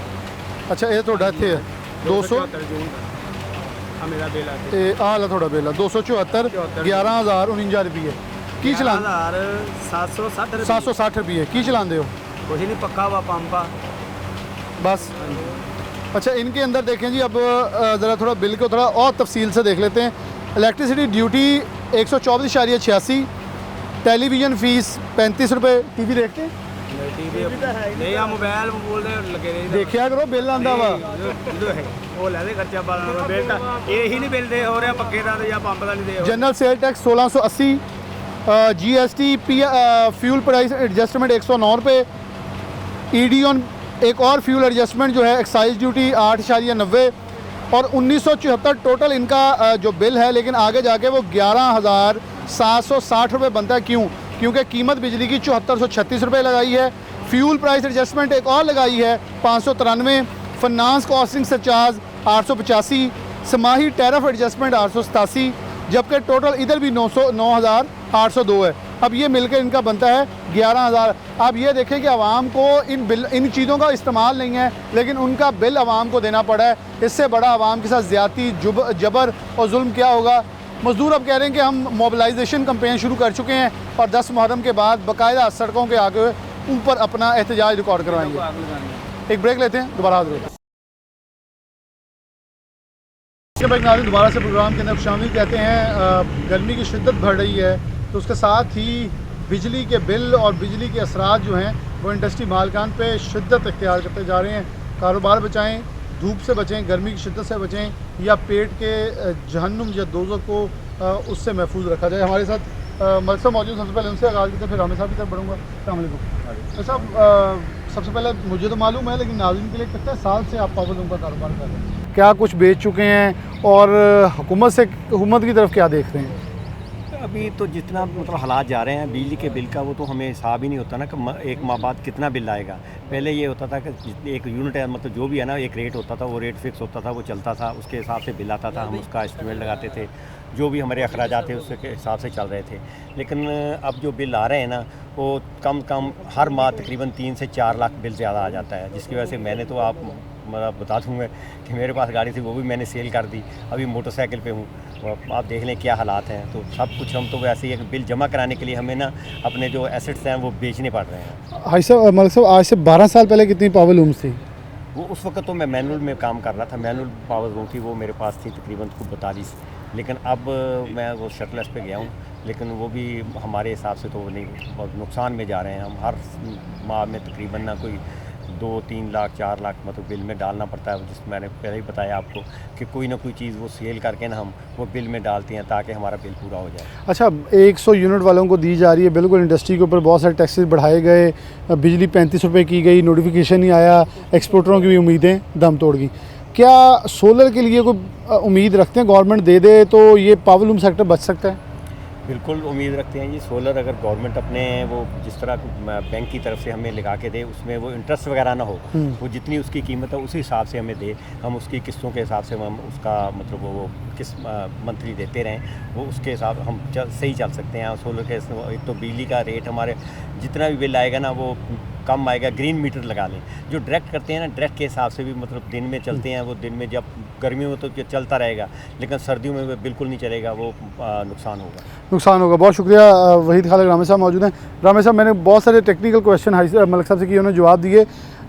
Speaker 1: अच्छा ये थोड़ा इत्थे है 200
Speaker 3: ਜੂਨ ਦਾ ਆ ਮੇਰਾ ਬਿੱਲ ਆ
Speaker 1: ਤੇ ਆਹ ਵਾਲਾ ਤੁਹਾਡਾ ਬਿੱਲ ਆ 274 11049 ਰੁਪਏ। ਕੀ ਚਲਾਉਂਦੇ?
Speaker 3: 11760 ਰੁਪਏ।
Speaker 1: 760 रुपये। की चलाते हो?
Speaker 3: ਕੁਛ ਨਹੀਂ, ਪੱਕਾ ਵਾ ਪੰਪ ਆ।
Speaker 1: बस। अच्छा इनके अंदर देखें जी, अब ज़रा थोड़ा बिल को थोड़ा और तफसील से देख लेते हैं। इलेक्ट्रिसिटी ड्यूटी 124.86, टेलीविज़न फ़ीस 35 रुपये। टीवी देखते हैं?
Speaker 3: ਨਹੀਂ ਆ ਮੋਬਾਈਲ ਬੋਲਦੇ ਲੱਗੇ ਰਹੇ
Speaker 1: देखा करो बिल आंदा वा।
Speaker 3: ਉਹ ਲੈ ਦੇ ਖਰਚਾ ਪਾਲਣ ਦਾ ਬਿੱਲ ਤਾਂ ਇਹੀ ਨਹੀਂ ਬਿੱਲ ਦੇ ਹੋ ਰਿਹਾ ਪੱਕੇ ਦਾ ਤੇ ਜਾਂ ਪੰਪ ਦਾ ਨਹੀਂ ਦੇ ਹੋ ਰਿਹਾ।
Speaker 1: General sale tax 1680, GST fuel price adjustment 109 रुपये, ED ऑन एक और फ्यूल एडजस्टमेंट जो है एक्साइज ड्यूटी 8.90 और 1974 टोटल इनका जो बिल है। लेकिन आगे जाके वो 11,760 रुपये बनता है। क्यों? क्योंकि कीमत बिजली की 7436 रुपये लगाई है। फ्यूल प्राइस एडजस्टमेंट एक और लगाई है 593, फाइनेंस कॉस्टिंग सरचार्ज 885, समाही टैरिफ एडजस्टमेंट 887, जबकि टोटल इधर भी 9,802 है। अब ये मिलकर इनका बनता है 11,000। अब ये देखें कि आवाम को इन चीज़ों का इस्तेमाल नहीं है लेकिन उनका बिल आवाम को देना पड़ा है। इससे बड़ा आवाम के साथ ज़्यादती, जबर और जुल्म क्या होगा? मज़दूर अब कह रहे हैं कि हम मोबिलाइजेशन कैंपेन शुरू कर चुके हैं और 10 मुहर्रम के बाद बाकायदा सड़कों के आगे ऊपर अपना एहतजाज रिकॉर्ड करवाएंगे। एक ब्रेक लेते हैं, दोबारा हाजिर होते हैं। दोबारा से प्रोग्राम के अंदर शामिल कहते हैं। गर्मी की शिद्दत बढ़ रही है तो उसके साथ ही बिजली के बिल और बिजली के असरात जो हैं वो इंडस्ट्री मालकान पे शिद्दत इख्तियार करते जा रहे हैं। कारोबार बचाएं, धूप से बचें, गर्मी की शिद्दत से बचें, या पेट के जहन्नुम या दोज़ख को उससे महफूज रखा जाए। हमारे साथ मलिक साहब मौजूद, सबसे पहले उनसे आगाज़ करते हैं, फिर रामे साहब की तरफ बढ़ूँगा। अस्सलाम वालेकुम। साहब, सबसे पहले मुझे तो मालूम है, लेकिन नाज़रीन के लिए कितने साल से आप पावर लूम का कारोबार कर रहे हैं, क्या कुछ बेच चुके हैं और हुकूमत की तरफ क्या देख रहे हैं?
Speaker 6: अभी तो जितना मतलब हालात जा रहे हैं बिजली के बिल का, वो तो हमें हिसाब ही नहीं होता ना कि एक माह बाद कितना बिल आएगा। पहले ये होता था कि एक यूनिट है, मतलब जो भी है ना, एक रेट होता था, वो रेट फिक्स होता था, वो चलता था, उसके हिसाब से बिल आता था, हम उसका एस्टिमेट लगाते थे, जो भी हमारे अखराजात थे उसके हिसाब से चल रहे थे। लेकिन अब जो बिल आ रहे हैं ना, वो कम हर माह तकरीबन 3 से 4 लाख बिल ज़्यादा आ जाता है, जिसकी वजह से मैंने तो मतलब बता दूँगा कि मेरे पास गाड़ी थी, वो भी मैंने सेल कर दी, अभी मोटरसाइकिल पे हूँ। आप देख लें क्या हालात हैं। तो सब कुछ हम तो वैसे ही एक बिल जमा कराने के लिए हमें ना अपने जो एसेट्स हैं वो बेचने पड़ रहे हैं।
Speaker 1: हाई साहब, मलिक साहब, आज से 12 साल पहले कितनी पावर लूम्स थी?
Speaker 6: वो उस वक्त तो मैं मैनुअल में काम कर रहा था, मैनुअल पावर लूम थी, वो मेरे पास थी तकरीबन 42। लेकिन अब मैं वो शटलेस पे गया हूँ, लेकिन वो भी हमारे हिसाब से तो वो नहीं, बहुत नुकसान में जा रहे हैं। हम हर माह में तकरीबन ना कोई 2-3 लाख 4 लाख मतलब बिल में डालना पड़ता है, जिस मैंने पहले ही बताया आपको कि कोई ना कोई चीज़ वो सेल करके ना हम वो बिल में डालते हैं ताकि हमारा बिल पूरा हो जाए।
Speaker 1: अच्छा, 100 यूनिट वालों को दी जा रही है, बिल्कुल इंडस्ट्री के ऊपर बहुत सारे टैक्सेस बढ़ाए गए, बिजली 35 रुपये की गई, नोटिफिकेशन नहीं आया, एक्सपोर्टरों की भी उम्मीदें दम तोड़ गई। क्या सोलर के लिए कोई उम्मीद रखते हैं गवर्नमेंट दे दे तो ये पावर लूम सेक्टर बच सकता है?
Speaker 6: बिल्कुल उम्मीद रखते हैं जी। सोलर अगर गवर्नमेंट अपने वो जिस तरह बैंक की तरफ से हमें लगा के दे, उसमें वो इंटरेस्ट वगैरह ना हो, वो जितनी उसकी कीमत है उसी हिसाब से हमें दे, हम उसकी किस्तों के हिसाब से हम उसका मतलब वो किस्त मंथली देते रहें, वो उसके हिसाब हम सही चल सकते हैं। सोलर के एक तो बिजली का रेट हमारे जितना भी बिल आएगा ना वो कम आएगा। ग्रीन मीटर लगा लें, जो डायरेक्ट करते हैं ना, डायरेक्ट के हिसाब से भी मतलब दिन में चलते हैं, वो दिन में जब गर्मियों में तो चलता रहेगा, लेकिन सर्दियों में वो बिल्कुल नहीं चलेगा, वो नुकसान होगा। बहुत शुक्रिया। वहीद खालिक रामे साहब मौजूद हैं। रामे साहब, मैंने बहुत सारे टेक्निकल क्वेश्चन मलिक साहब से किए, उन्होंने जवाब दिए।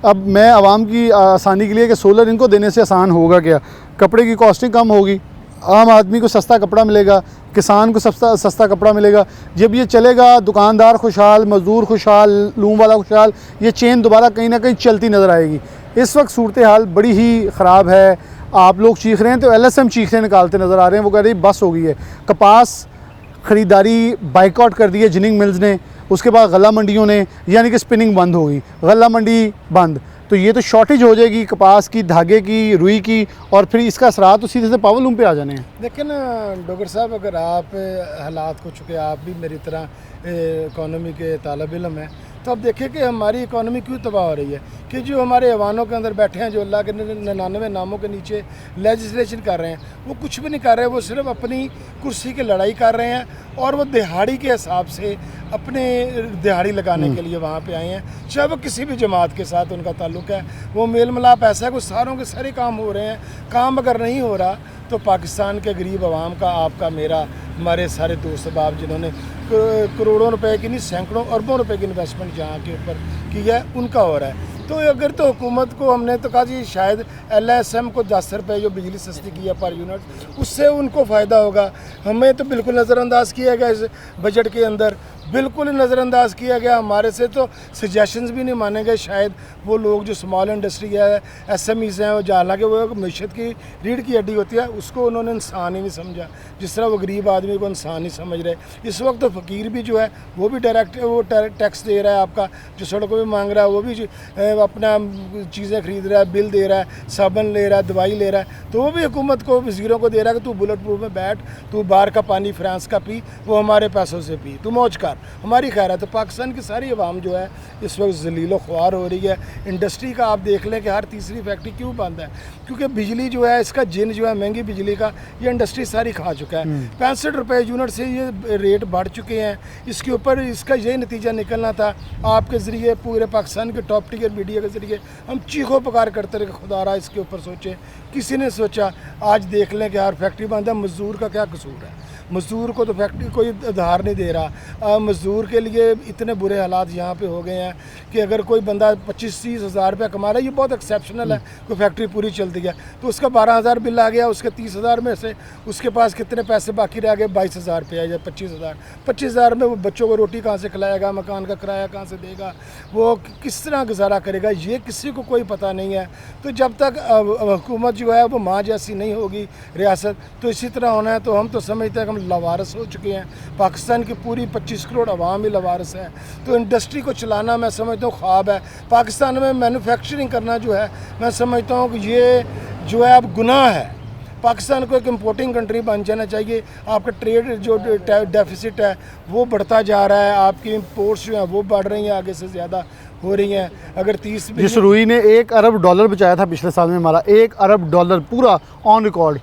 Speaker 6: अब मैं आवाम की आसानी के लिए कि सोलर इनको देने से आसान होगा क्या? कपड़े की कॉस्टिंग कम होगी, आम आदमी को सस्ता कपड़ा मिलेगा, किसान को सस्ता कपड़ा मिलेगा। जब ये चलेगा, दुकानदार खुशहाल, मज़दूर खुशहाल, लूम वाला खुशहाल, ये चेन दोबारा कहीं ना कहीं चलती नज़र आएगी। इस वक्त सूरत हाल बड़ी ही ख़राब है। आप लोग चीख रहे हैं तो LSM चीखें निकालते नज़र आ रहे हैं। वो कह रहे हैं बस हो गई है। कपास ख़रीदारी बाइकआउट कर दी है जिनिंग मिल्स ने, उसके बाद गला मंडियों ने, यानी कि स्पिनिंग बंद हो गई, गला मंडी बंद। तो ये तो शॉर्टेज हो जाएगी कपास की, धागे की, रुई की, और फिर इसका असरात तो सीधे से पावर लूम पे आ जाने हैं।
Speaker 8: लेकिन डॉक्टर साहब, अगर आप हालात को चुके, आप भी मेरी तरह इकॉनमी के तालिब इल्म हैं, तो अब देखिए कि हमारी इकॉनमी क्यों तबाह हो रही है कि जो हमारे ऐवानों के अंदर बैठे हैं, जो अल्लाह के 99 नामों के नीचे लेजिस्लेशन कर रहे हैं, वो कुछ भी नहीं कर रहे। वो सिर्फ अपनी कुर्सी की लड़ाई कर रहे हैं, और वो दिहाड़ी के हिसाब से अपने दिहाड़ी लगाने के लिए वहाँ पे आए हैं। चाहे वो किसी भी जमात के साथ उनका ताल्लुक़ है, वो मेल मिलाप ऐसा है कि सारों के सारे काम हो रहे हैं। काम अगर नहीं हो रहा तो पाकिस्तान के गरीब आवाम का, आपका, मेरा, हमारे सारे दोस्त बाप जिन्होंने करोड़ों रुपए की नहीं, सैकड़ों अरबों रुपए की इन्वेस्टमेंट जहाँ के ऊपर की है, उनका हो रहा है। तो अगर तो हुकूमत को हमने तो कहा जी शायद LSM को 10 रुपये जो बिजली सस्ती की है पर यूनिट, उससे उनको फ़ायदा होगा। हमें तो बिल्कुल नज़रअंदाज किया गया इस बजट के अंदर, बिल्कुल नज़रअंदाज किया गया। हमारे से तो सजेशंस भी नहीं माने गए। शायद वो लोग जो स्मॉल इंडस्ट्री है, SMEs हैं, वो हालांकि वो मैशत की रीढ़ की हड्डी होती है, उसको उन्होंने इंसान ही नहीं समझा, जिस तरह वो गरीब आदमी को इंसान नहीं समझ रहे। इस वक्त तो फ़कीर भी जो है वो भी डायरेक्ट वो टैक्स दे रहा है, आपका जो सड़कों पर मांग रहा है वो भी अपना चीज़ें ख़रीद रहा है, बिल दे रहा है, साबुन ले रहा है, दवाई ले रहा है, तो वो भी हुकूमत को, वज़ीरों को दे रहा है कि तू बुलेट प्रूफ में बैठ, तू बाहर का पानी फ्रांस का पी, वो हमारे पैसों से पी, तू मौज कर, हमारी खैर है। तो पाकिस्तान की सारी आवाम जो है इस वक्त जलीलो ख्वार हो रही है। इंडस्ट्री का आप देख लें कि हर तीसरी फैक्ट्री क्यों बंद है, क्योंकि बिजली जो है, इसका जिन जो है महंगी बिजली का, ये इंडस्ट्री सारी खा चुका है। 65 रुपये यूनिट से ये रेट बढ़ चुके हैं। इसके ऊपर इसका यही नतीजा निकलना था, आपके ज़रिए पूरे पाकिस्तान के टॉप टियर मीडिया के ज़रिए हम चीखो पुकार करते रहे, खुदारा इसके ऊपर सोचे, किसी ने सोचा। आज देख लें कि यार फैक्ट्री बंद है, मज़दूर का क्या कसूर है? मज़दूर को तो फैक्ट्री कोई उधार नहीं दे रहा। मज़दूर के लिए इतने बुरे हालात यहाँ पे हो गए हैं कि अगर कोई बंदा 25-30 हज़ार रुपया कमा रहा है, ये बहुत एक्सेप्शनल है, कोई फैक्ट्री पूरी चलती है तो उसका 12,000 बिल आ गया, उसके 30,000 में से उसके पास कितने पैसे बाकी रह गए? 22,000 रुपया या 25,000। 25,000 में वो बच्चों को रोटी कहाँ से खिलाएगा, मकान का किराया कहाँ से देगा, वो किस तरह गुजारा करेगा, ये किसी को कोई पता नहीं है। तो जब तक हुकूमत जो है वो माँ जैसी नहीं होगी रियासत, तो इसी तरह होना है। तो हम तो समझते हैं कि हम लवारस हो चुके हैं, पाकिस्तान की पूरी 25 करोड़ आवाम ही लवारस है। तो इंडस्ट्री को चलाना मैं समझता हूँ ख्वाब है। पाकिस्तान में मैन्युफैक्चरिंग करना जो है मैं समझता हूँ कि ये जो है अब गुनाह है। पाकिस्तान को एक इम्पोर्टिंग कंट्री बन जाना चाहिए। आपका ट्रेड जो डेफिसिट है वो बढ़ता जा रहा है, आपकी इम्पोर्ट्स जो हैं वो बढ़ रही हैं, आगे से ज़्यादा हो रही हैं। अगर 30
Speaker 1: जिस रुई ने $1 अरब बचाया था पिछले साल में, हमारा $1 अरब पूरा ऑन रिकॉर्ड,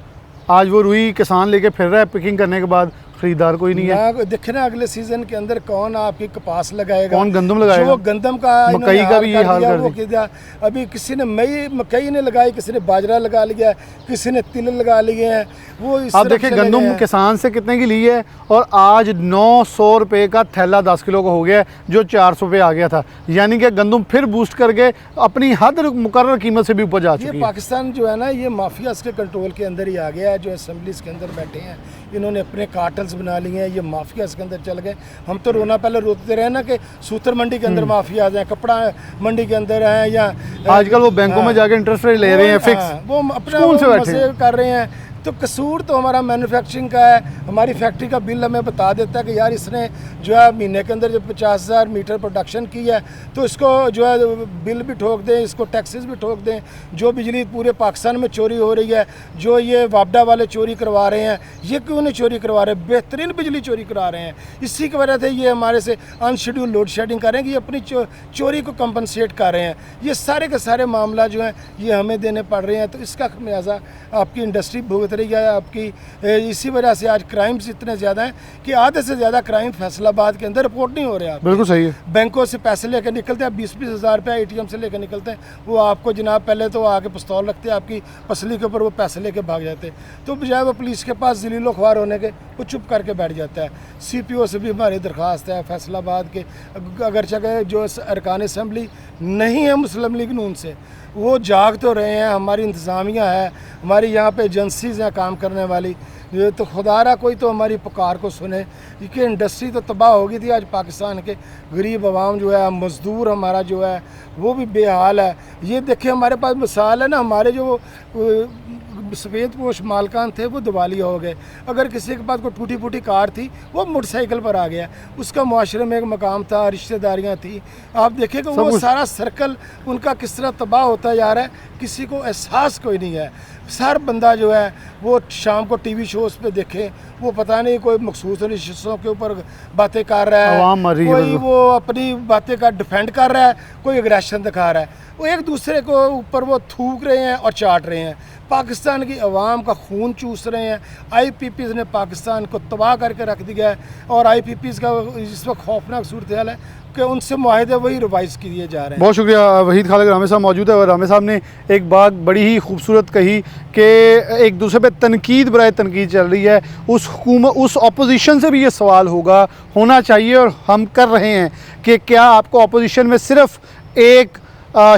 Speaker 1: आज वो रुई किसान लेके फिर रहा है पिकिंग करने के बाद, खरीदार कोई नहीं है।
Speaker 8: देखे ना अगले सीजन के अंदर कौन आपकी कपास लगाएगा,
Speaker 1: कौन गंदम लगाएगा,
Speaker 8: जो गंदम का
Speaker 1: मकई का भी ये हाल कर दिया।
Speaker 8: अभी किसी ने मकई ने लगाई, किसी ने बाजरा लगा लिया, किसी ने तिल लगा लिए हैं। वो
Speaker 1: आप देखिए गंदम किसान से कितने की ली है और आज 900 रुपये का थैला 10 किलो का हो गया है, जो 400 रुपये आ गया था। यानी कि गंदम फिर बूस्ट करके अपनी हद मुकर्रर कीमत से भी ऊपर जा चुकी है।
Speaker 8: पाकिस्तान जो है ना ये माफियाज के कंट्रोल के अंदर ही आ गया है। जो असेंबलीज के अंदर बैठे हैं इन्होंने अपने कार्टल्स बना लिए हैं, ये माफियाज के अंदर चल गए। हम तो रोना पहले रोते रहे ना कि सूतर मंडी के अंदर माफियाज हैं, कपड़ा मंडी के अंदर हैं, या
Speaker 1: आजकल वो बैंकों में जाके इंटरेस्ट रेट ले रहे हैं फिक्स,
Speaker 8: वो अपने मजे कर रहे हैं। तो कसूर तो हमारा मैन्युफैक्चरिंग का है। हमारी फैक्ट्री का बिल हमें बता देता है कि यार इसने जो है महीने के अंदर जब 50,000 मीटर प्रोडक्शन की है तो इसको जो है बिल भी ठोक दें, इसको टैक्सेस भी ठोक दें। जो बिजली पूरे पाकिस्तान में चोरी हो रही है, जो ये वापडा वाले चोरी करवा रहे हैं, ये क्यों नहीं चोरी करवा रहे? बेहतरीन बिजली चोरी करा रहे हैं। इसी की वजह से ये हमारे से अनशेड्यूल लोड शेडिंग कर रहे हैं कि ये अपनी चोरी को कंपनसेट कर रहे हैं। ये सारे के सारे मामला जो हैं ये हमें देने पड़ रहे हैं। तो इसका खमियाजा आपकी इंडस्ट्री भुगत रही है आपकी। इसी वजह से आज क्राइम्स इतने ज़्यादा हैं कि आधे से ज़्यादा क्राइम फैसलाबाद के अंदर रिपोर्ट नहीं हो रहे हैं।
Speaker 1: बिल्कुल सही है।
Speaker 8: बैंकों से पैसे लेकर निकलते हैं, 20-20 हज़ार रुपया ATM से लेकर निकलते हैं। वो आपको जनाब पहले तो आके पिस्तौल रखते हैं आपकी पसली के ऊपर, वो पैसे लेके भाग जाते हैं। तो बजाय वो पुलिस के पास जलीलो ख्वार होने के, वो चुप करके बैठ जाता है। CPO से भी हमारी दरख्वास्त है फैसलाबाद के, अगर जगह जो अरकान असम्बली नहीं है मुस्लिम लीग नून से, वो जाग तो रहे हैं। हमारी इंतज़ामिया है, हमारी यहाँ पे एजेंसीज़ हैं काम करने वाली, ये तो खुदारा कोई तो हमारी पुकार को सुने। कि इंडस्ट्री तो तबाह हो गई थी। आज पाकिस्तान के गरीब आवाम जो है, मज़दूर हमारा जो है वो भी बेहाल है। ये देखिए हमारे पास मिसाल है ना, हमारे जो सफ़ेद पोश मालकान थे वो दिवालिया हो गए। अगर किसी के पास कोई टूटी फूटी कार थी वो मोटरसाइकिल पर आ गया, उसका मुआशरे में एक मकाम था, रिश्तेदारियां थी। आप देखिए कि वो सारा सर्कल उनका किस तरह तबाह होता जा रहा है, किसी को एहसास कोई नहीं है। हर बंदा जो है वो शाम को TV शोज़ पे देखे, वो पता नहीं कोई मखसूस रिश्तों के ऊपर बातें कर रहा है, कोई वो अपनी बातें का डिफेंड कर रहा है, कोई एग्रेशन दिखा रहा है, वो एक दूसरे को ऊपर वो थूक रहे हैं और चाट रहे हैं। पाकिस्तान की आवाम का खून चूस रहे हैं। IPPs ने पाकिस्तान को तबाह करके रख दिया है और IPPs का इस वक्त खौफनाक सूरत हाल है कि उनसे मुआहदे वही रिवाइज किए जा रहे हैं।
Speaker 1: बहुत शुक्रिया। वहीद खालिक रामे साहब मौजूद है और रामे साहब ने एक बात बड़ी ही खूबसूरत कही कि एक दूसरे पे तनकीद बराए तनकीद चल रही है। उस हुकूमत, उस अपोजिशन से भी ये सवाल होना चाहिए और हम कर रहे हैं कि क्या आपको अपोजिशन में सिर्फ एक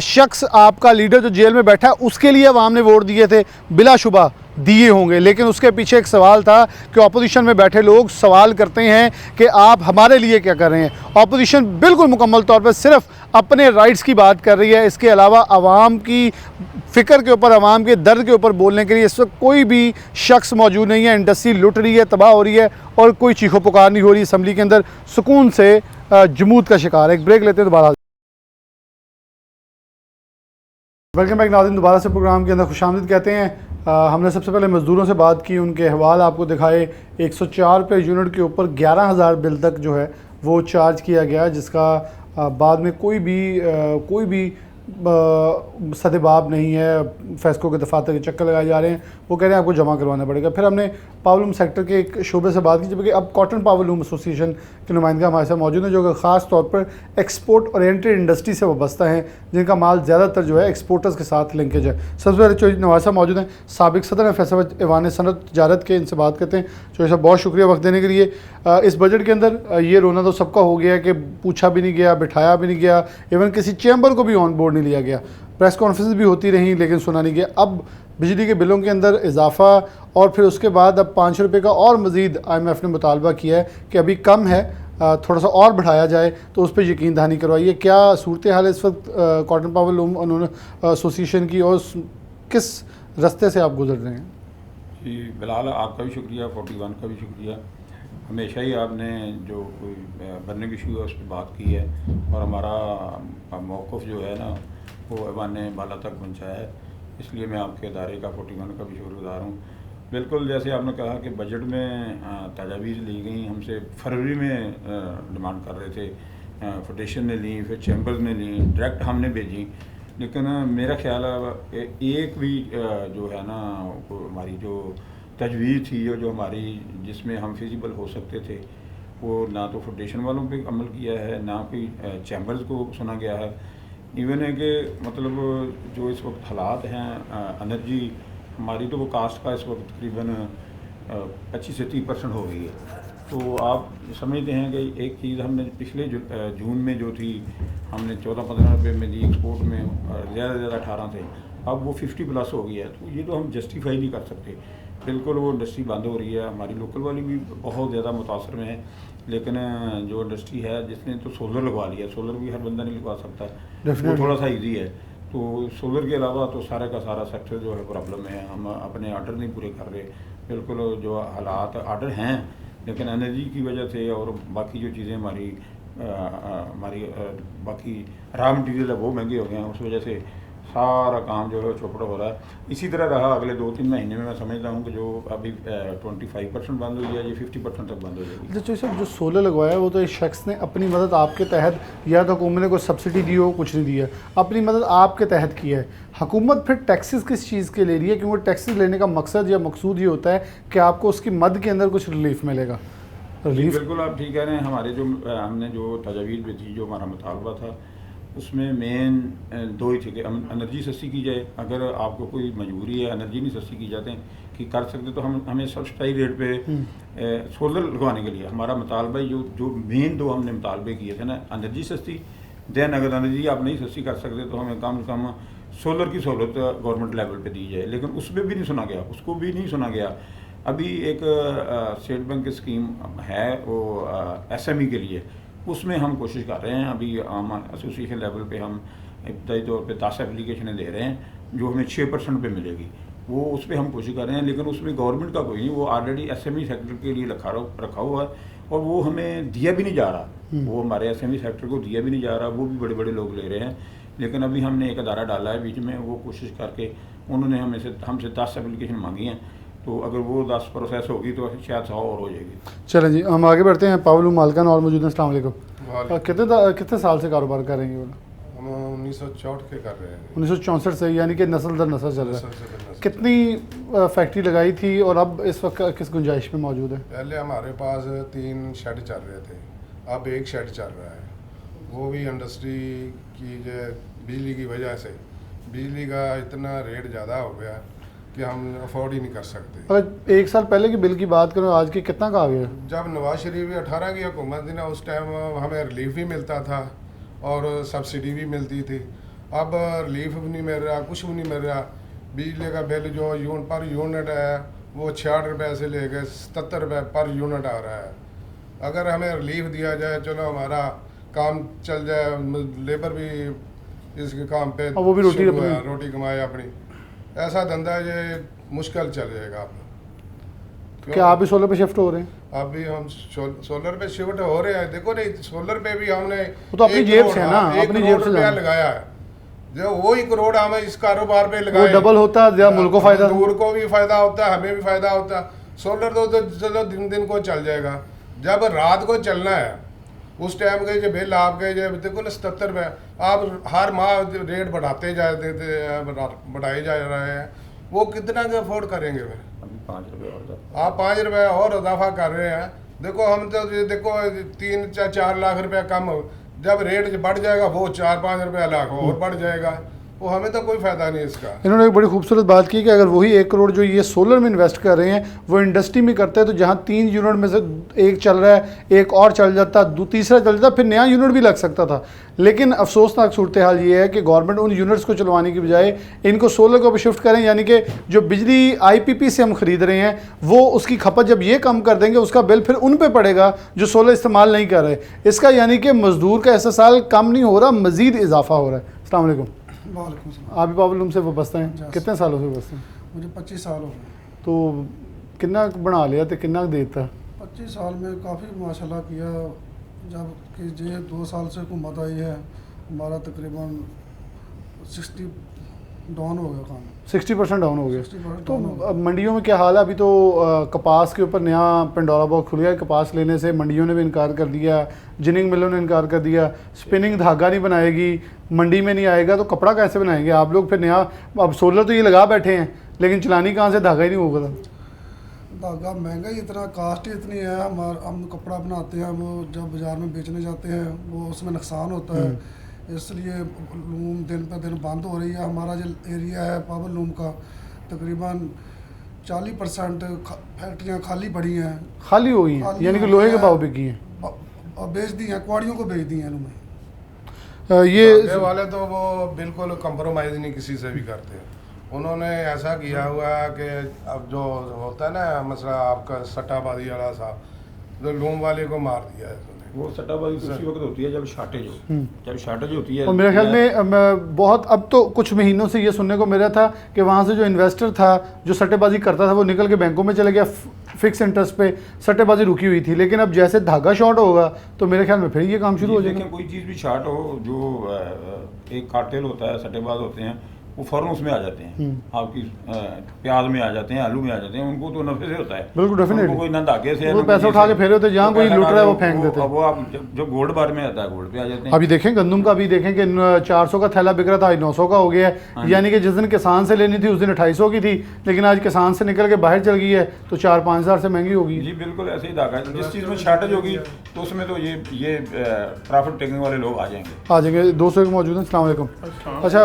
Speaker 1: शख्स आपका लीडर जो जेल में बैठा है उसके लिए अवाम ने वोट दिए थे? बिलाशुबा दिए होंगे, लेकिन उसके पीछे एक सवाल था कि अपोजिशन में बैठे लोग सवाल करते हैं कि आप हमारे लिए क्या कर रहे हैं। अपोजिशन बिल्कुल मुकम्मल तौर पर सिर्फ अपने राइट्स की बात कर रही है, इसके अलावा आवाम की फ़िक्र के ऊपर, आवाम के दर्द के ऊपर बोलने के लिए इस वक्त कोई भी शख्स मौजूद नहीं है। इंडस्ट्री लुट रही है, तबाह हो रही है और कोई चीखो पुकार नहीं हो रही। असम्बली के अंदर सुकून से जमूद का शिकार है। एक ब्रेक लेते हैं, दोबारा वेलकम बैक नाज़रीन। दोबारा से प्रोग्राम के अंदर खुशामदीद कहते हैं। हमने सबसे पहले मज़दूरों से बात की, उनके अहवाल आपको दिखाए। 104 रुपये यूनिट के ऊपर 11,000 बिल तक जो है वो चार्ज किया गया, जिसका बाद में कोई भी सदेबाब नहीं है, फेस्को के दफातर के चक्कर लगाए जा रहे हैं, वो कह रहे हैं आपको जमा करवाना पड़ेगा। फिर हमने पावरलूम सेक्टर के एक शोबे से बात की, जबकि अब कॉटन पावरलूम एसोसिएशन के नुमाइंदा हमारे साथ मौजूद हैं, जो कि ख़ास तौर पर एक्सपोर्ट ओरिएंटेड इंडस्ट्री से वाबस्ता हैं, जिनका माल ज़्यादातर जो है एक्सपोर्टर्स के साथ लिंकेज है। सबसे पहले चौधरी नवाज साहब मौजूद हैं, साबिक सदर हैं फैसलाबाद ऐवान सनत तजारत के, इनसे बात करते हैं। चौधरी साहब बहुत शुक्रिया वक्त देने के लिए। इस बजट के अंदर ये रोना तो सबका हो गया कि पूछा भी नहीं गया, बिठाया भी नहीं गया, इवन किसी चैम्बर को भी ऑन बोर्ड नहीं लिया गया, प्रेस कॉन्फ्रेंस भी होती रही लेकिन सुना नहीं गया। अब बिजली के बिलों के अंदर इजाफा और फिर उसके बाद अब 5 रुपये का और मज़ीद IMF ने मुतालबा किया है कि अभी कम है, थोड़ा सा और बढ़ाया जाए, तो उस पर यकीन दहानी करवाइए। क्या सूरत हाल है इस वक्त कॉटन पावरलूम एसोसिएशन की, और किस रास्ते से आप गुजर रहे हैं?
Speaker 9: जी बिलाल, आपका भी शुक्रिया, 41 का भी शुक्रिया। हमेशा ही आपने जो कोई बर्निंग इशू है उस पर बात की है और हमारा मौक़िफ़ जो है ना वो ऐवान बाला तक पहुँचाया है, इसलिए मैं आपके इदारे का 41 का भी शुक्रगुज़ार हूँ। बिल्कुल जैसे आपने कहा कि बजट में तजावीज़ ली गई, हमसे फरवरी में डिमांड कर रहे थे, फेडरेशन ने ली, फिर चैम्बर्स ने ली, डायरेक्ट हमने भेजी, लेकिन मेरा ख्याल है एक भी जो है ना हमारी जो तजवीज़ थी जो हमारी जिसमें हम फिजिबल हो सकते थे, वो ना तो फेडरेशन वालों पे अमल किया है, ना कोई चैम्बर्स को सुना गया है। इवन है कि मतलब जो इस वक्त हालात हैं, एनर्जी हमारी तो वो कास्ट का इस वक्त तकरीबन 25 से 30% हो गई है। तो आप समझते हैं कि एक चीज़ हमने पिछले जून में जो थी हमने 14-15 रुपये में दी एक्सपोर्ट में, ज़्यादा से ज़्यादा 18 थे, अब वो 50 प्लस हो गई है। तो ये तो हम जस्टिफाई नहीं कर सकते, बिल्कुल वो इंडस्ट्री बंद हो रही है। हमारी लोकल वाली भी बहुत ज़्यादा मुतासर में है, लेकिन जो इंडस्ट्री है जिसने तो सोलर लगवा लिया, सोलर भी हर बंदा नहीं लगवा सकता, वो थोड़ा सा ईजी है। तो सोलर के अलावा तो सारा का सारा सेक्टर जो है प्रॉब्लम है, हम अपने आर्डर नहीं पूरे कर रहे। बिल्कुल जो हालात आर्डर हैं, लेकिन एनर्जी की वजह से और बाकी जो चीज़ें हमारी बाकी रॉ मटीरियल है वो महंगे हो गए हैं, उस वजह से सारा काम जो है चौपड़ हो रहा है। इसी तरह रहा अगले 2-3 महीने में। मैं समझता हूँ कि जो अभी 25% बंद हुई है, ये 50% तक बंद हो जाएगी।
Speaker 1: जो सर जो सोलर लगवाया है वो तो एक शख्स ने अपनी मदद आपके तहत, या तो हुकूमत ने कोई सब्सिडी दी हो, कुछ नहीं दी है, अपनी मदद आपके तहत की है। हुकूमत फिर टैक्सेस किस चीज़ के ले रही है? क्योंकि टैक्सेस लेने का मकसद या मकसूद ये होता है कि आपको उसकी मद के अंदर कुछ रिलीफ मिलेगा। रिलीफ
Speaker 9: बिल्कुल आप ठीक कह रहे हैं। हमारे जो हमने जो तजावीज़ भी थी, जो हमारा मुतालबा था, उसमें मेन 2 ही थे कि एनर्जी सस्ती की जाए। अगर आपको कोई मजबूरी है, एनर्जी नहीं सस्ती की जाते कि कर सकते, तो हमें सब्सिडाइज रेट पे सोलर लगवाने के लिए हमारा मुतालबा जो मेन 2 हमने मुतालबे किए थे ना, एनर्जी सस्ती, दैन अगर एनर्जी आप नहीं सस्ती कर सकते तो हमें कम से कम सोलर की सहूलत गवर्नमेंट लेवल पे दी जाए। लेकिन उस पर भी नहीं सुना गया, उसको भी नहीं सुना गया। अभी एक स्टेट बैंक की स्कीम है वो SME के लिए, उसमें हम कोशिश कर रहे हैं। अभी एसोसिएशन लेवल पे हम इब्तदाई तौर पे 10 एप्लीकेशनें दे रहे हैं जो हमें 6% पे मिलेगी, वो उस पर हम कोशिश कर रहे हैं। लेकिन उसमें गवर्नमेंट का कोई नहीं, वो ऑलरेडी SME सेक्टर के लिए रखा हुआ है और वो हमें दिया भी नहीं जा रहा। वो हमारे SME सेक्टर को दिया भी नहीं जा रहा, वो भी बड़े बड़े लोग ले रहे हैं। लेकिन अभी हमने एक अदारा डाला है बीच में, वो कोशिश करके उन्होंने हमसे 10 एप्लीकेशन मांगी हैं, तो अगर वो 10 प्रोसेस होगी तो शायद 100 और हो जाएगी।
Speaker 1: चलें जी, हम आगे बढ़ते हैं। पावरलूम मालकान और मौजूद हैं। अस्सलाम वालेकुम। कितने साल से कारोबार कर रहे हैं?
Speaker 8: हम 1964 के कर रहे हैं।
Speaker 1: 1964 से, यानी कि नस्ल दर नस्ल चल रहा है। कितनी फैक्ट्री लगाई थी और अब इस वक्त किस गुंजाइश में मौजूद है?
Speaker 8: पहले हमारे पास 3 शेड चल रहे थे, अब 1 शेड चल रहा है। वो भी इंडस्ट्री की जो बिजली की वजह से, बिजली का इतना रेट ज़्यादा हो गया कि हम अफोर्ड ही नहीं कर सकते।
Speaker 1: अगर 1 साल पहले के बिल की बात करो, आज के कितना का आ गया?
Speaker 8: जब नवाज शरीफ 18 की हुकूमत थी ना, उस टाइम हमें रिलीफ भी मिलता था और सब्सिडी भी मिलती थी। अब रिलीफ भी नहीं मिल रहा, कुछ भी नहीं मिल रहा। बिजली का बिल जो पर यूनिट है वो 66 रुपये से लेकर 77 रुपये पर यूनिट आ रहा है। अगर हमें रिलीफ दिया जाए, चलो हमारा काम चल जाए, लेबर भी इसके काम पे
Speaker 1: वो भी रोटी
Speaker 8: कमाए अपनी, ऐसा धंधा ये मुश्किल चल जाएगा।
Speaker 1: क्या आप भी सोलर पे शिफ्ट हो रहे हैं?
Speaker 8: अभी हम सोलर पे शिफ्ट हो रहे हैं। देखो नहीं, सोलर पे भी हमने
Speaker 1: तो अपनी जेब से है ना, अपनी जेब से
Speaker 8: लगाया है। जो वो 1 करोड़ हमें इस कारोबार पे लगाया,
Speaker 1: वो डबल होता है, मुल्क को फायदा,
Speaker 8: दूर को भी फायदा होता है, हमें भी फायदा होता है। सोलर तो चलो दिन को चल जाएगा, जब रात को चलना है उस टाइम के जो बिल आपके जो देखो ना 77 रुपये, आप हर माह रेट बढ़ाते जा देते बढ़ाए जा रहे हैं, वो कितना के अफोर्ड करेंगे फिर?
Speaker 9: अभी 5 रुपये और
Speaker 8: आप 5 रुपये और इजाफा कर रहे हैं। देखो हम तो देखो 3-4 लाख रुपया कम, जब रेट बढ़ जाएगा वो 4-5 रुपया लाख और बढ़ जाएगा, वो हमें तो कोई फ़ायदा नहीं इसका।
Speaker 1: इन्होंने एक बड़ी खूबसूरत बात की कि अगर वही 1 करोड़ जो ये सोलर में इन्वेस्ट कर रहे हैं वो इंडस्ट्री में करते हैं, तो जहाँ 3 यूनिट में से एक चल रहा है, एक और चल जाता, तीसरा चल जाता, फिर नया यूनिट भी लग सकता था। लेकिन अफसोसनाक सूरत हाल ये है कि गवर्नमेंट उन यूनिट्स को चलवाने की बजाय इनको सोलर को भी शिफ्ट करें, यानी कि जो बिजली IPP से हम ख़रीद रहे हैं वो उसकी खपत जब ये कम कर देंगे उसका बिल फिर उन पे पड़ेगा जो सोलर इस्तेमाल नहीं कर रहे। इसका यानी कि मज़दूर का ऐसा साल कम नहीं हो रहा, मज़ीद इजाफा हो रहा है। अस्सलाम वालेकुम।
Speaker 10: वालेकुम।
Speaker 1: आप भी प्रॉब्लम से बसते हैं, कितने सालों से बसते हैं?
Speaker 10: मुझे 25 साल हो गए।
Speaker 1: तो कितना बना लिया तो कितना देता?
Speaker 10: 25 साल में काफ़ी माशाल्लाह किया। जब कि ये 2 साल से हुकूमत आई है, हमारा तकरीबन 60 डाउन हो गया काम।
Speaker 1: 60% डाउन हो गया।
Speaker 10: 60%
Speaker 1: तो
Speaker 10: डाउन हो गया।
Speaker 1: अब मंडियों में क्या हाल है? अभी तो कपास के ऊपर नया पंडोरा बॉक्स खुल गया है। कपास लेने से मंडियों ने भी इनकार कर दिया, जिनिंग मिलों ने इनकार कर दिया, स्पिनिंग धागा नहीं बनाएगी, मंडी में नहीं आएगा, तो कपड़ा कैसे बनाएंगे आप लोग फिर नया? अब सोलर तो ये लगा बैठे हैं लेकिन चलानी कहाँ से, धागा ही नहीं होगा।
Speaker 10: धागा महंगा ही इतना, कास्ट ही इतनी है। हम कपड़ा बनाते हैं, वो जब बाज़ार में बेचने जाते हैं वो उसमें नुकसान होता है, इसलिए लूम दिन पर दिन बंद हो रही है। हमारा जो एरिया है पावर लूम का, तकरीबन 40% फैक्ट्रियाँ खाली पड़ी हैं।
Speaker 1: खाली हो गई हैं, यानी कि लोहे के भाव बिकी हैं,
Speaker 10: बेच दी हैं, कुआड़ियों को बेच दी हैं उन्होंने।
Speaker 8: ये वाले तो वो बिल्कुल कंप्रोमाइज़ नहीं किसी से भी करते। उन्होंने ऐसा किया हुआ है कि अब जो होता है ना मसला आपका सट्टाबाजी वाला सा, जो लूम वाले को मार दिया है उसने।
Speaker 9: वो सट्टाबाजी उसी वक्त होती है जब शार्टेज हो, जब शार्टेज होती है।
Speaker 1: और मेरे ख्याल में बहुत, अब तो कुछ महीनों से ये सुनने को मिला था कि वहाँ से जो इन्वेस्टर था जो सट्टेबाजी करता था वो निकल के बैंकों में चले गया, फिक्स इंटरेस्ट पे सट्टेबाजी रुकी हुई थी। लेकिन अब जैसे धागा शॉर्ट होगा तो मेरे ख्याल में फिर ये काम शुरू हो जाएगा।
Speaker 9: कोई चीज़ भी शार्ट हो, जो एक कार्टेल होता है, सट्टेबाज होते हैं, वो फ़ौरन उसमें आ जाते हैं, आपकी प्याज में आ जाते हैं, आलू में आ जाते हैं, उनको तो नफे से होता है।
Speaker 1: बिल्कुल डेफिनेटली,
Speaker 9: कोई ना धागे से,
Speaker 1: वो पैसा उठा के फेरे होते, जहाँ कोई लूट रहा है वो फेंक देते हैं।
Speaker 9: वो आप जो गोल्ड बार में आता है गोल्ड पे आ जाते हैं।
Speaker 1: अभी देखें गंदम का, भी देखें कि 400 का थैला बिक रहा था, आज 900 का हो गया है। यानी कि जिस दिन किसान से लेनी थी उस दिन 250 की थी, लेकिन आज किसान से निकल के बाहर चल गई है तो 4-5 हज़ार से महंगी होगी।
Speaker 9: जी बिल्कुल ऐसे ही धागा, जिस चीज़ में शार्टेज होगी तो उसमें तो ये प्रॉफिट टेकिंग वाले लोग आ जाएंगे।
Speaker 1: 200 मौजूद हैं। अस्सलाम वालेकुम। अच्छा,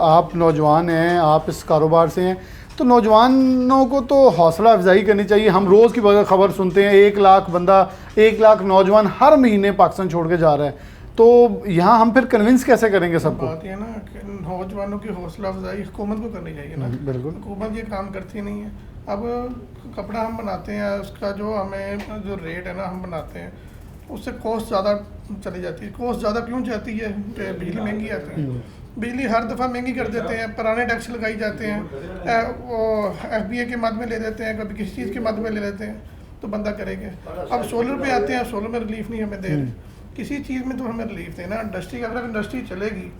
Speaker 1: आप नौजवान हैं, आप इस कारोबार से हैं, तो नौजवानों को तो हौसला अफजाई करनी चाहिए। हम रोज़ की खबर सुनते हैं 1 लाख बंदा, 1 लाख नौजवान हर महीने पाकिस्तान छोड़ के जा रहा है, तो यहाँ हम फिर कन्विंस कैसे करेंगे सबको?
Speaker 11: बात ये ना कि नौजवानों की हौसला अफजाई हुकूमत को करनी चाहिए ना।
Speaker 1: बिल्कुल,
Speaker 11: हुकूमत ये काम करती नहीं है। अब कपड़ा हम बनाते हैं, उसका जो हमें जो रेट है ना हम बनाते हैं, उससे कॉस्ट ज़्यादा चली जाती है। कॉस्ट ज़्यादा क्यों जाती है कि बिजली महंगी आती है, बिजली हर दफ़ा महंगी कर देते हैं, पुराने टैक्स लगाई जाते हैं, वो FBA के मद में ले देते हैं, कभी किसी चीज़ के मद में ले लेते हैं, तो बंदा करेंगे। अब सोलर पे आते हैं, सोलर में रिलीफ नहीं हमें दे रहे, किसी चीज़ में तो हमें रिलीफ देना। इंडस्ट्री अगर इंडस्ट्री चलेगी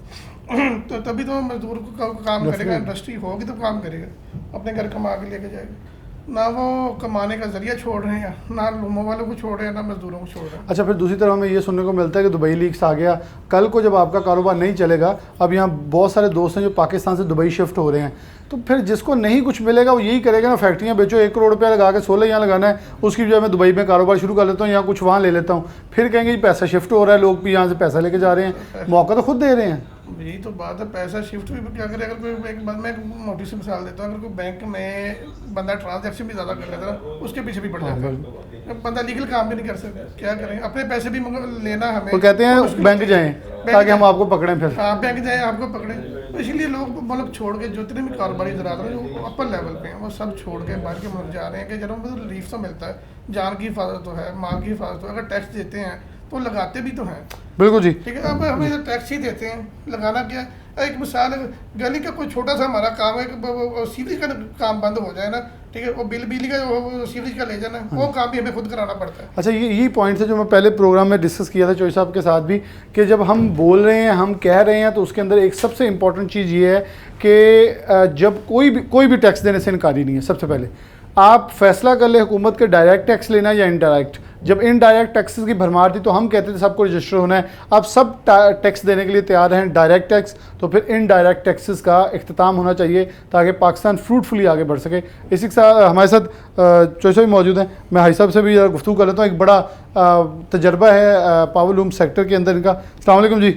Speaker 11: तो तभी तो मजदूर को काम करेगा, इंडस्ट्री होगी तो काम करेगा, अपने घर कमा के लेके जाएगा। ना वो कमाने का जरिया छोड़ रहे हैं, ना लूमों वालों को छोड़ रहे हैं, ना मजदूरों को छोड़ रहे हैं।
Speaker 1: अच्छा, फिर दूसरी तरफ हमें ये सुनने को मिलता है कि दुबई लीक्स आ गया। कल को जब आपका कारोबार नहीं चलेगा, अब यहाँ बहुत सारे दोस्त हैं जो पाकिस्तान से दुबई शिफ्ट हो रहे हैं, तो फिर जिसको नहीं कुछ मिलेगा वो यही करेगा ना, फैक्ट्रियाँ बेचो, 1 करोड़ रुपया लगा के सोलर यहाँ लगाना है, उसकी वजह मैं दुबई में कारोबार शुरू कर लेता हूँ, यहाँ कुछ वहाँ ले लेता हूँ, फिर कहेंगे पैसा शिफ्ट हो रहा है, लोग भी यहाँ से पैसा लेके जा रहे हैं, मौका तो खुद दे रहे हैं।
Speaker 11: यही तो बात है, पैसा शिफ्ट भी क्या करे। अगर कोई एक बात मैं मोटी सी मिसाल देता हूँ, अगर कोई बैंक में बंदा ट्रांजैक्शन भी ज़्यादा कर लेता है, उसके पीछे भी पड़ जाता है, बंदा लीगल काम भी नहीं कर सकता, क्या करें, अपने पैसे भी लेना हमें।
Speaker 1: वो कहते हैं बैंक जाएं ताकि हम आपको पकड़ें, फिर
Speaker 11: हाँ बैंक जाएं आपको पकड़ें। तो इसीलिए लोग मतलब छोड़ के जितने भी कारोबारी ज़रात हैं जो अपर लेवल पे हैं वो सब छोड़ के बाहर के मुल्क जा रहे हैं कि जब उनको रिलीफ तो मिलता है, जान की हिफाजत तो है, माल की हिफाजत तो है, अगर टैक्स देते हैं तो लगाते भी तो हैं।
Speaker 1: बिल्कुल जी,
Speaker 11: ठीक है। अब हमें टैक्स ही देते हैं, लगाना क्या है। एक मिसाल है, गली का कोई छोटा सा हमारा काम है, सीवरेज का काम बंद हो जाए ना, ठीक है, वो बिजली का सीवरेज का ले जाना, वो काम भी हमें खुद कराना पड़ता है।
Speaker 1: अच्छा, यही पॉइंट है जो मैं पहले प्रोग्राम में डिस्कस किया था चोई साहब के साथ भी, कि जब हम बोल रहे हैं, हम कह रहे हैं, तो उसके अंदर एक सबसे इम्पॉर्टेंट चीज़ ये है कि जब कोई भी टैक्स देने से इनकारी नहीं है। सबसे पहले आप फैसला कर ले हुकूमत के डायरेक्ट टैक्स लेना या इनडायरेक्ट। जब इनडायरेक्ट टैक्सेस की भरमार थी तो हम कहते थे सबको रजिस्टर होना है, अब सब टैक्स देने के लिए तैयार हैं डायरेक्ट टैक्स, तो फिर इनडायरेक्ट टैक्सेस का इख्तिताम होना चाहिए ताकि पाकिस्तान फ्रूटफुली आगे बढ़ सके। इसी के साथ हमारे साथ चॉइस भी मौजूद हैं। मैं हाई साहब से भी गुफ्तगू कर लेता हूँ, एक बड़ा तजर्बा है पावर लूम सेक्टर के अंदर इनका। अस्सलाम वालेकुम जी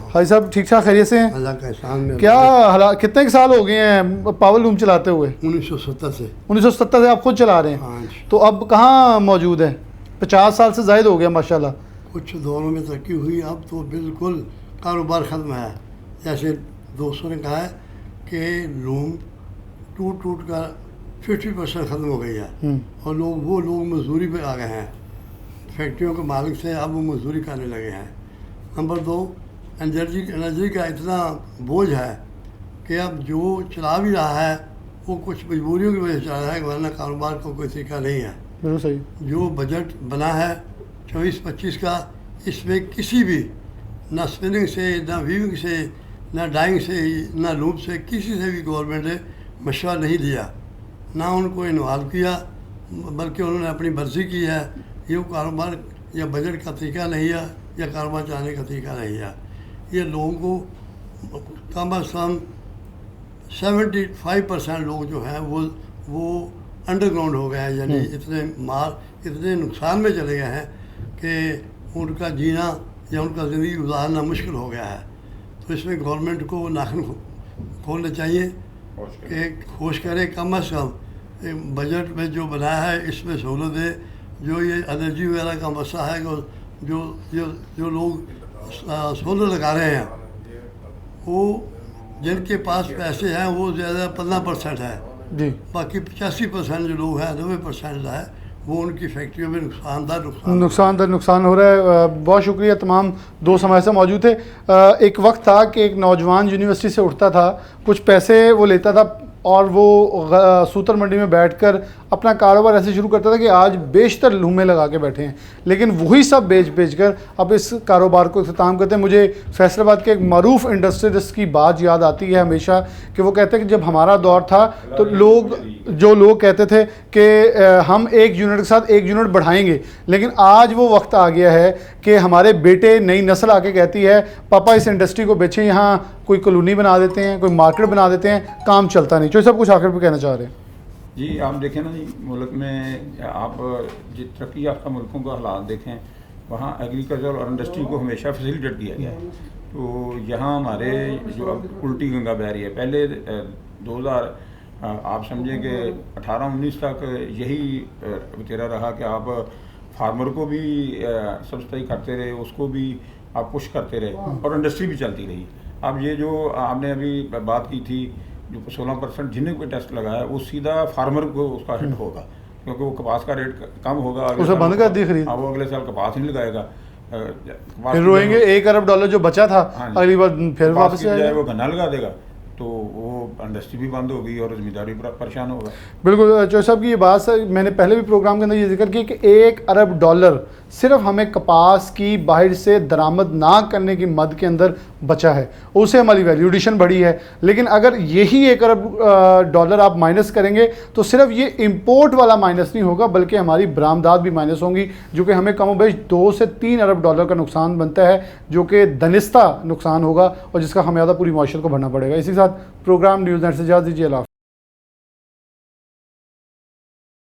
Speaker 1: हाई साहब, ठीक ठाक खैरियत से हैं?
Speaker 12: अल्लाह का एहसान में।
Speaker 1: क्या हालात, कितने के साल हो गए हैं पावर लूम चलाते हुए?
Speaker 12: 1970 से।
Speaker 1: 1970 से आप खुद चला रहे हैं?
Speaker 12: हाँ जी।
Speaker 1: तो अब कहाँ मौजूद है? 50 साल से ज़ायद हो गया माशाल्लाह।
Speaker 12: कुछ दौरों में तरक्की हुई, अब तो बिल्कुल कारोबार ख़त्म है। जैसे दोस्तों ने कहा है कि लूम टूट टूट कर 50% ख़त्म हो गई है और वो लोग मजदूरी पे आ गए हैं। फैक्ट्रियों के मालिक से अब वो मजदूरी करने लगे हैं। नंबर 2, एनर्जी का इतना बोझ है कि अब जो चला भी रहा है वो कुछ मजबूरियों की वजह से चला रहा है, वरना कारोबार का कोई तरीका नहीं है।
Speaker 1: बिल्कुल सही।
Speaker 12: जो बजट बना है 24-25 का, इसमें किसी भी ना स्पिनिंग से, ना वीविंग से, ना डाइंग से, ना लूप से, किसी से भी गवर्नमेंट ने मशवरा नहीं दिया, ना उनको इन्वॉल्व किया, बल्कि उन्होंने अपनी मर्जी की है। ये कारोबार या बजट का तरीका नहीं है या कारोबार चलाने का तरीका नहीं है। ये लोगों को कम अज़ कम 75% लोग जो हैं वो अंडरग्राउंड हो गए हैं, यानी इतने नुकसान में चले गए हैं कि उनका जीना या उनका ज़िंदगी गुजारना मुश्किल हो गया है। तो इसमें गवर्नमेंट को नाखून खोलना चाहिए कि खोज करे, कम अज़ कम बजट में जो बनाया है इसमें सहूलत दे। जो ये एनर्जी वगैरह का मसला है, जो लोग सोलर लगा रहे हैं, वो जिनके पास पैसे हैं वो ज़्यादा 15% है
Speaker 1: जी,
Speaker 12: बाकी 85% जो लोग हैं, 90% है, वो उनकी फैक्ट्रियों में
Speaker 1: नुकसान हो रहा है। बहुत शुक्रिया। तमाम दोस्त हमारे साथ मौजूद थे। एक वक्त था कि एक नौजवान यूनिवर्सिटी से उठता था, कुछ पैसे वो लेता था और वो सूतर मंडी में बैठकर अपना कारोबार ऐसे शुरू करता था कि आज बेशतर लूमें लगा के बैठे हैं, लेकिन वही सब बेच कर अब इस कारोबार को इख्तिताम करते हैं। मुझे फैसलाबाद के एक मरूफ इंडस्ट्रियलिस्ट की बात याद आती है हमेशा कि वो कहते हैं कि जब हमारा दौर था तो लोग कहते थे कि हम एक यूनिट के साथ एक यूनिट बढ़ाएंगे, लेकिन आज वो वक्त आ गया है कि हमारे बेटे, नई नस्ल आके कहती है पापा इस इंडस्ट्री को बेचें, यहाँ कोई कॉलोनी बना देते हैं, कोई मार्केट बना देते हैं, काम चलता नहीं। जो सब कुछ आखिर पे कहना चाह रहे हैं
Speaker 9: जी। आप देखें ना जी, मुल्क में आप जिस तरक्की याफ्ता मुल्कों का हालात देखें, वहाँ एग्रीकल्चर और इंडस्ट्री को हमेशा फैसिलिटेट किया गया है। तो यहाँ हमारे जो अब उल्टी गंगा बह रही है, पहले 2000 आप समझें कि 18-19 तक यही तेरा रहा कि आप फार्मर को भी सब्सिडी करते रहे, उसको भी आप पुश करते रहे और इंडस्ट्री भी चलती रही। अब ये जो आपने अभी बात की थी, जो 16% जिन्हें कोई टेस्ट लगाया वो सीधा फार्मर को उसका हिट होगा, क्योंकि वो कपास का रेट कम होगा,
Speaker 1: उसे बंद कर दी खरीद।
Speaker 9: वो अगले साल कपास नहीं लगाएगा,
Speaker 1: फिर रोएंगे $1 अरब जो बचा था अगली बार फिर वापस
Speaker 9: जाए, वो गन्ना लगा देगा, तो वो इंडस्ट्री भी बंद होगी और ज़मींदार भी परेशान होगा।
Speaker 1: बिल्कुल चौधरी साहब की ये बात है, मैंने पहले भी प्रोग्राम के अंदर ये जिक्र किया कि $1 अरब सिर्फ हमें कपास की बाहर से दरामद ना करने की मद के अंदर बचा है, उससे हमारी वैल्यू एडिशन बढ़ी है। लेकिन अगर यही $1 अरब आप माइनस करेंगे तो सिर्फ ये इंपोर्ट वाला माइनस नहीं होगा, बल्कि हमारी बरामदात भी माइनस होंगी, जो कि हमें कम बेश $2 से $3 अरब का नुकसान बनता है, जो कि दनिस्ता नुकसान होगा और जिसका खमियाजा पूरी माशरत को भरना पड़ेगा। इसी के साथ प्रोग्राम न्यूज़ नेट से इजाज़त दीजिए।